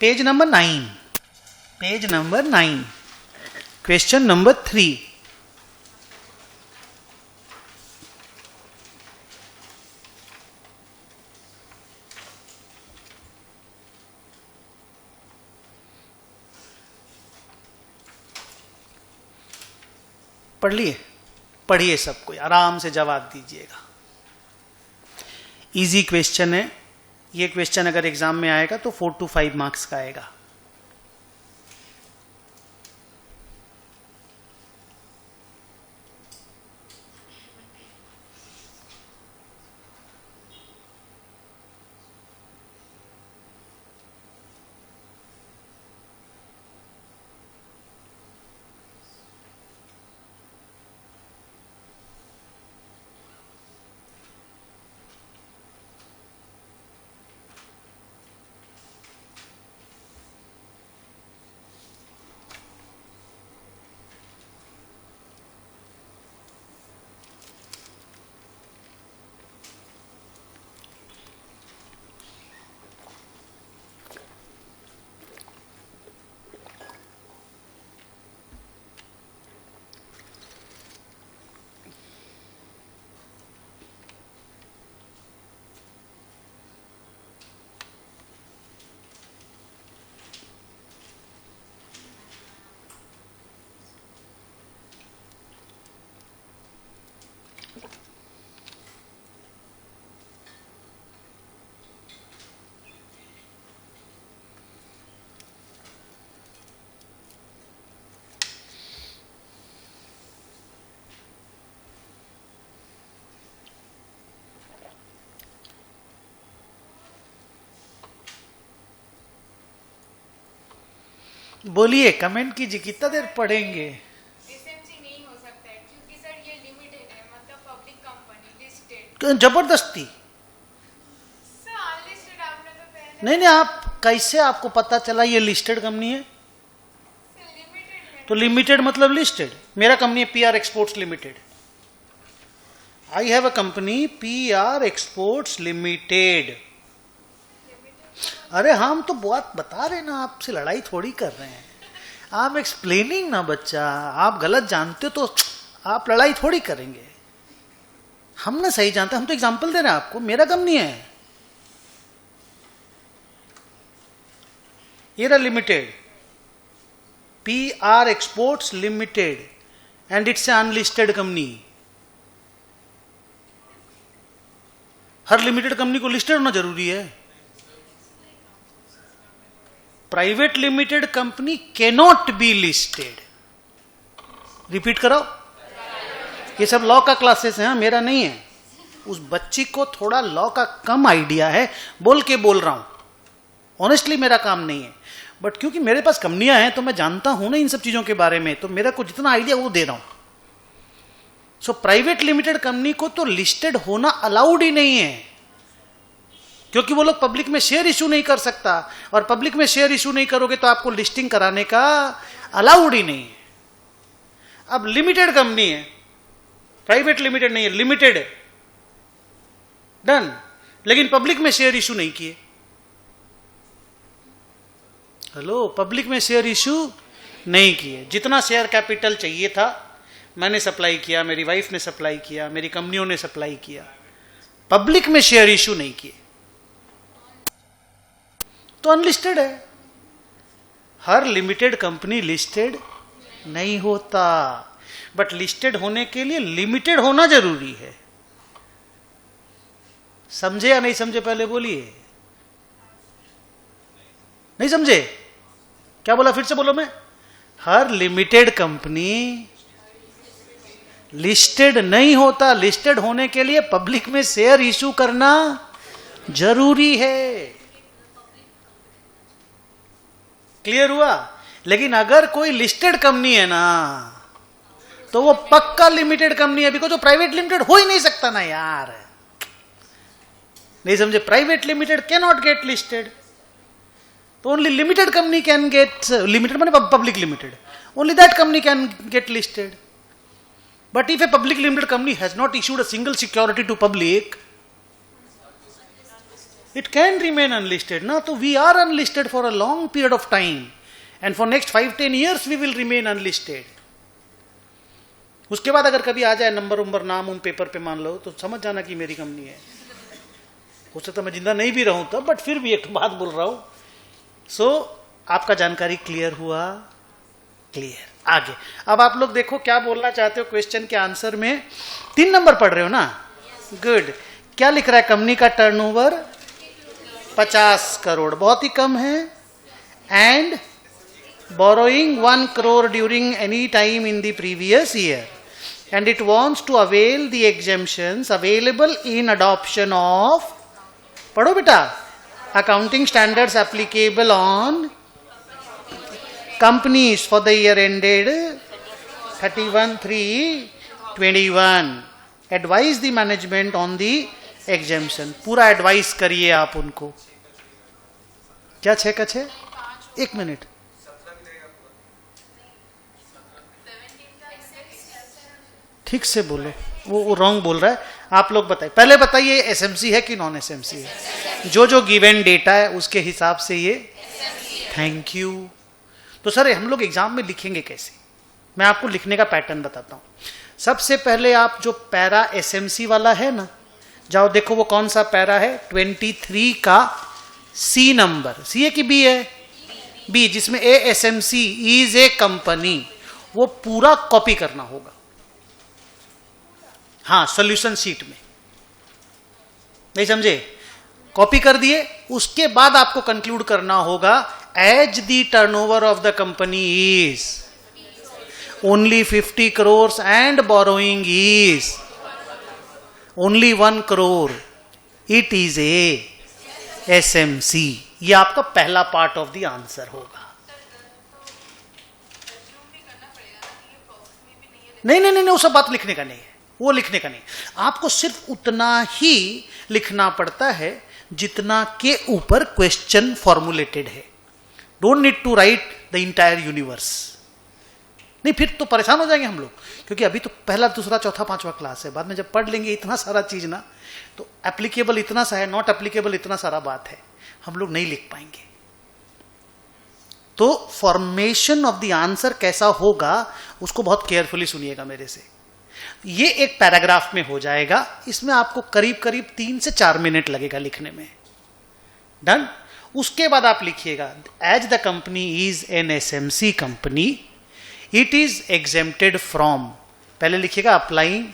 Page number 9, page number 9, question number 3। पढ़ लिए? पढ़िए सब कोई, आराम से जवाब दीजिएगा। इजी क्वेश्चन है ये। क्वेश्चन अगर एग्जाम में आएगा तो 4 to 5 मार्क्स का आएगा। बोलिए, कमेंट कीजिए, कितना देर पढ़ेंगे? एसएमसी नहीं हो सकता है क्योंकि सर ये लिमिटेड है, मतलब पब्लिक कंपनी लिस्टेड। जबरदस्ती सर अनलिस्टेड आपने तो पहले। नहीं नहीं, आप कैसे, आपको पता चला ये लिस्टेड कंपनी है? सर लिमिटेड है तो लिमिटेड मतलब लिस्टेड। मेरा कंपनी है PR exports limited. I have a company PR exports limited. अरे हम तो बात बता रहे ना, आपसे लड़ाई थोड़ी कर रहे हैं। आप एक्सप्लेनिंग ना बच्चा, आप गलत जानते हो तो आप लड़ाई थोड़ी करेंगे। हम ना सही जानते, हम तो एग्जांपल दे रहे हैं आपको। मेरा कंपनी है ये रहा limited, PR exports limited, and it's a unlisted company. Her limited company को लिस्टेड होना जरूरी है? Private limited company cannot be listed. Repeat कराओ, ये सब लॉ का क्लासेस हैं, मेरा नहीं है। उस बच्ची को थोड़ा लॉ का कम आइडिया है, बोल के बोल रहा हूं। ऑनेस्टली मेरा काम नहीं है, बट क्योंकि मेरे पास कंपनियां हैं तो मैं जानता हूं ना इन सब चीजों के बारे में, तो मेरा को जितना आइडिया वो दे रहा हूं। सो प्राइवेट लिमिटेड कंपनी को तो लिस्टेड होना अलाउड ही नहीं है, क्योंकि वो लोग पब्लिक में शेयर इशू नहीं कर सकता, और पब्लिक में शेयर इशू नहीं करोगे तो आपको लिस्टिंग कराने का अलाउड ही नहीं है। अब लिमिटेड कंपनी है, प्राइवेट लिमिटेड नहीं है, लिमिटेड है, डन। लेकिन पब्लिक में शेयर इशू नहीं किए। हेलो, पब्लिक में शेयर इशू नहीं किए। जितना शेयर कैपिटल चाहिए था मैंने सप्लाई किया, मेरी वाइफ ने सप्लाई किया, मेरी कंपनियों ने सप्लाई किया, पब्लिक में शेयर इशू नहीं किए, तो अनलिस्टेड है। हर लिमिटेड कंपनी लिस्टेड नहीं होता, बट लिस्टेड होने के लिए लिमिटेड होना जरूरी है। समझे या नहीं समझे? पहले बोलिए। नहीं समझे? क्या बोला? फिर से बोलो। मैं हर लिमिटेड कंपनी लिस्टेड नहीं होता। लिस्टेड होने के लिए पब्लिक में शेयर इशू करना जरूरी है। क्लियर हुआ? लेकिन अगर कोई लिस्टेड कंपनी है ना, तो वो पक्का लिमिटेड कंपनी है, बिकॉज जो प्राइवेट लिमिटेड हो ही नहीं सकता ना यार। नहीं समझे? Private limited can not get listed, तो only limited company can get limited, माने public limited, only that company can get listed. But if a public limited company has not issued a single security to public, it can remain unlisted na, so we are unlisted for a long period of time and for next 5-10 years we will remain unlisted. उसके बाद अगर कभी आ जाए number उम्बर नाम उम paper पे मान लो, तो समझ जाना कि मेरी कंपनी है। हो सकता मैं जिंदा नहीं भी रहूं तब, बट फिर भी एक बात बोल रहा हूं। सो आपका जानकारी क्लियर हुआ? क्लियर। आगे अब आप लोग देखो क्या बोलना चाहते हो क्वेश्चन के आंसर में। 3 नंबर पढ़ रहे हो ना? गुड। क्या लिख रहा है? कंपनी का टर्नओवर 50 करोड़, बहुत ही कम है, and borrowing 1 crore during any time in the previous year, and it wants to avail the exemptions available in adoption of, पढ़ो बेटा, accounting standards applicable on companies for the year ended 31/3/21, advise the management on the exemption. पूरा advice करिए आप उनको। क्या 6 का 6? 1 minute. ठीक से बोलो, वो रॉन्ग बोल रहा है। आप लोग बताइए, पहले बताइए एसएमसी है कि नॉन एसएमसी है? जो गिवन डेटा है उसके हिसाब से ये। Thank you. तो सर हम लोग एग्जाम में लिखेंगे कैसे? मैं आपको लिखने का पैटर्न बताता हूं। सबसे पहले आप जो पैरा एसएमसी वाला है ना, जाओ देखो वो कौन सा पैरा है, 23 का सी नंबर। सी है कि बी है? बी, जिसमें a S M C is a company, वो पूरा कॉपी करना होगा। हाँ, सॉल्यूशन शीट में। नहीं समझे? कॉपी कर दिए, उसके बाद आपको कंक्लूड करना होगा as the turnover of the company is only 50 crore and borrowing is only 1 crore, it is a SMC. ये आपका पहला पार्ट ऑफ द आंसर होगा। नहीं नहीं नहीं, वो सब बात लिखने का नहीं है, वो लिखने का नहीं। आपको सिर्फ उतना ही लिखना पड़ता है जितना के ऊपर क्वेश्चन फॉर्मुलेटेड है। Don't need to write the entire universe. नहीं, फिर तो परेशान हो जाएंगे हम लोग, क्योंकि अभी तो पहला दूसरा चौथा पांचवा क्लास है। बाद में जब पढ़ लेंगे इतना सारा चीज ना, तो एप्लीकेबल इतना सा है, नॉट एप्लीकेबल इतना सारा बात है, हम लोग नहीं लिख पाएंगे। तो फॉर्मेशन ऑफ द आंसर कैसा होगा उसको बहुत केयरफुली सुनिएगा मेरे से। ये एक पैराग्राफ में हो जाएगा, इसमें आपको करीब करीब 3 से 4 मिनट लगेगा लिखने में। डन। उसके बाद आप लिखिएगा as the company is an SMC company, it is exempted from, पहले लिखिएगा अप्लाइंग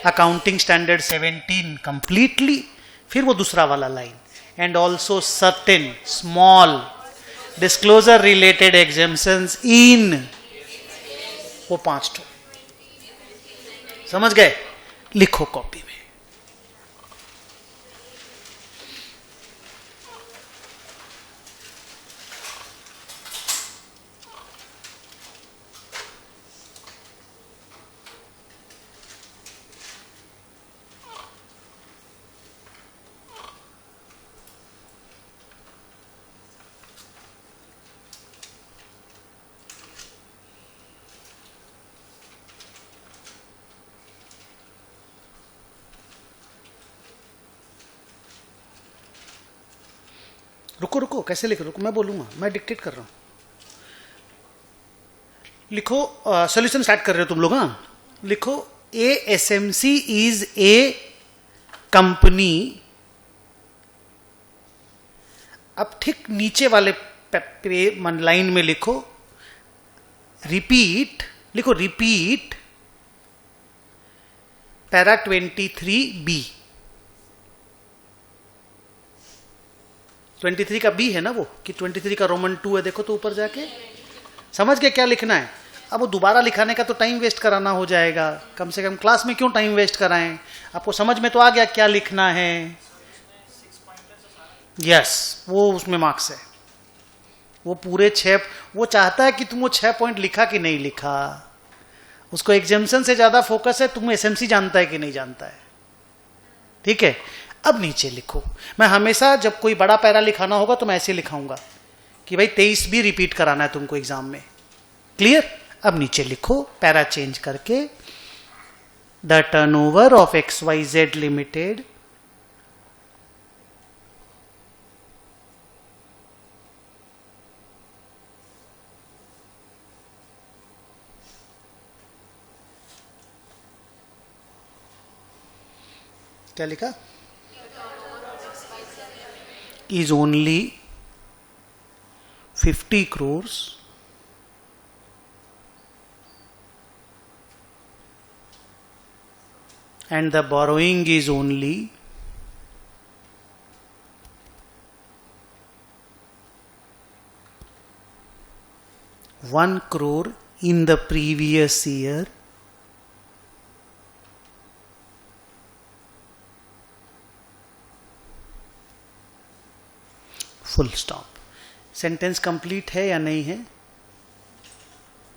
अकाउंटिंग स्टैंडर्ड 17 कंप्लीटली, फिर वो दूसरा वाला line, and also certain small disclosure related exemptions in, वो 5 ठो। समझ गए? लिखो कॉपी में। रुको रुको, कैसे लिखो, रुको मैं बोलूंगा, मैं डिक्टेट कर रहा हूं। लिखो, सॉल्यूशन स्टार्ट कर रहे हो तुम लोग। हाँ लिखो, ASMC इज ए कंपनी। अब ठीक नीचे वाले लाइन में लिखो रिपीट, लिखो रिपीट पैरा 23B। 23 का बी है ना वो, कि 23 का रोमन 2 है, देखो तो ऊपर जाके समझ के क्या लिखना है। अब वो दोबारा लिखाने का तो टाइम वेस्ट कराना हो जाएगा, कम से कम क्लास में क्यों टाइम वेस्ट कराएं। आपको समझ में तो आ गया क्या लिखना है। यस, वो उसमें मार्क्स है, वो पूरे 6, वो चाहता है कि तुम वो 6 पॉइंट लिखा कि नहीं लिखा। उसको एग्जाम्शन से ज्यादा फोकस है तुम एसएमसी जानता है कि नहीं जानता है। ठीक है, अब नीचे लिखो। मैं हमेशा जब कोई बड़ा पैरा लिखाना होगा तो मैं ऐसे लिखाऊंगा कि भाई 23 भी रिपीट कराना है तुमको एग्जाम में। क्लियर? अब नीचे लिखो पैरा चेंज करके, the turnover of XYZ limited क्या लिखा, is only 50 crores and the borrowing is only 1 crore in the previous year, full stop. Sentence complete है या नहीं है?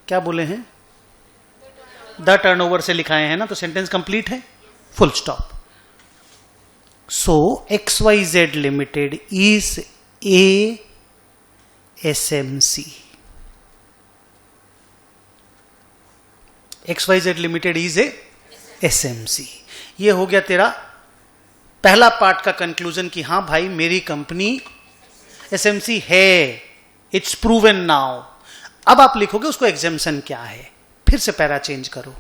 क्या बोले हैं? द टर्नओवर से लिखाए हैं ना, तो सेंटेंस कंप्लीट है, full stop. So XYZ limited is a SMC। XYZ limited is a SMC। ये हो गया तेरा पहला पार्ट का कंक्लूजन कि हाँ भाई मेरी कंपनी SMC है, इट्स प्रूवन नाउ। अब आप लिखोगे उसको एग्जेम्पशन क्या है, फिर से पैरा चेंज करो।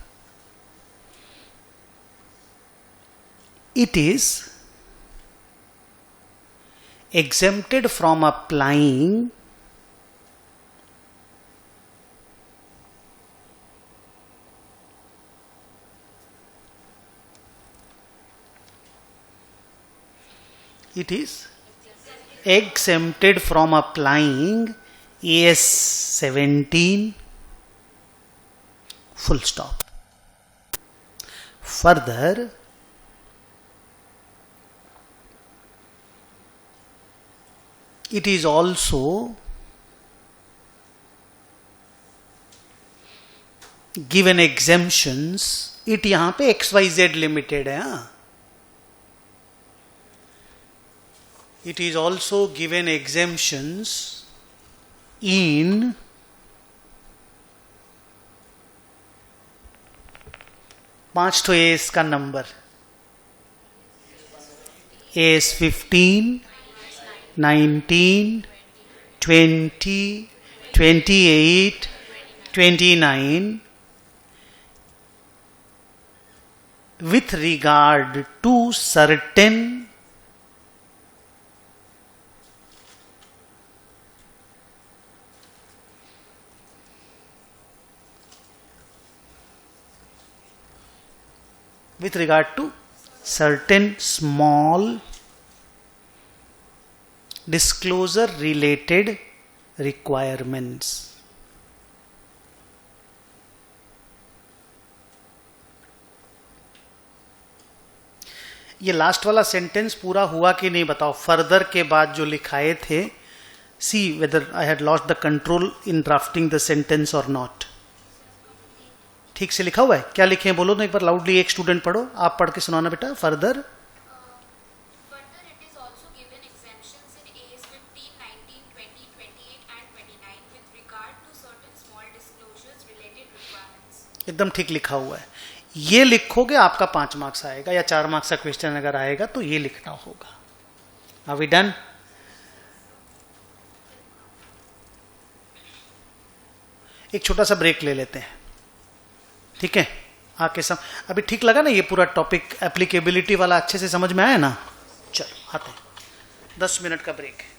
It is exempted from applying it is exempted from applying AS 17 full stop. Further, it is also given exemptions. it यहां पे XYZ लिमिटेड है। It is also given exemptions in पांच तो एस का number, AS 15, 19, 20, 28, 29 with regard to certain small disclosure related requirements. ये last वाला sentence पूरा हुआ कि नहीं बताओ। फर्दर के बाद जो लिखाए थे, see whether I had lost the control in drafting the sentence और नॉट। ठीक से लिखा हुआ है? क्या लिखे हैं बोलो तो एक बार लाउडली, एक स्टूडेंट पढ़ो, आप पढ़ के सुनाना बेटा। फर्दर एकदम ठीक लिखा हुआ है। ये लिखोगे आपका 5 मार्क्स आएगा, या 4 मार्क्स का क्वेश्चन अगर आएगा तो ये लिखना होगा। Are we done? एक छोटा सा ब्रेक ले लेते हैं, ठीक है? आके अभी ठीक लगा ना ये पूरा टॉपिक एप्लीकेबिलिटी वाला, अच्छे से समझ में आया ना? चलो आते हैं, 10 मिनट का ब्रेक है।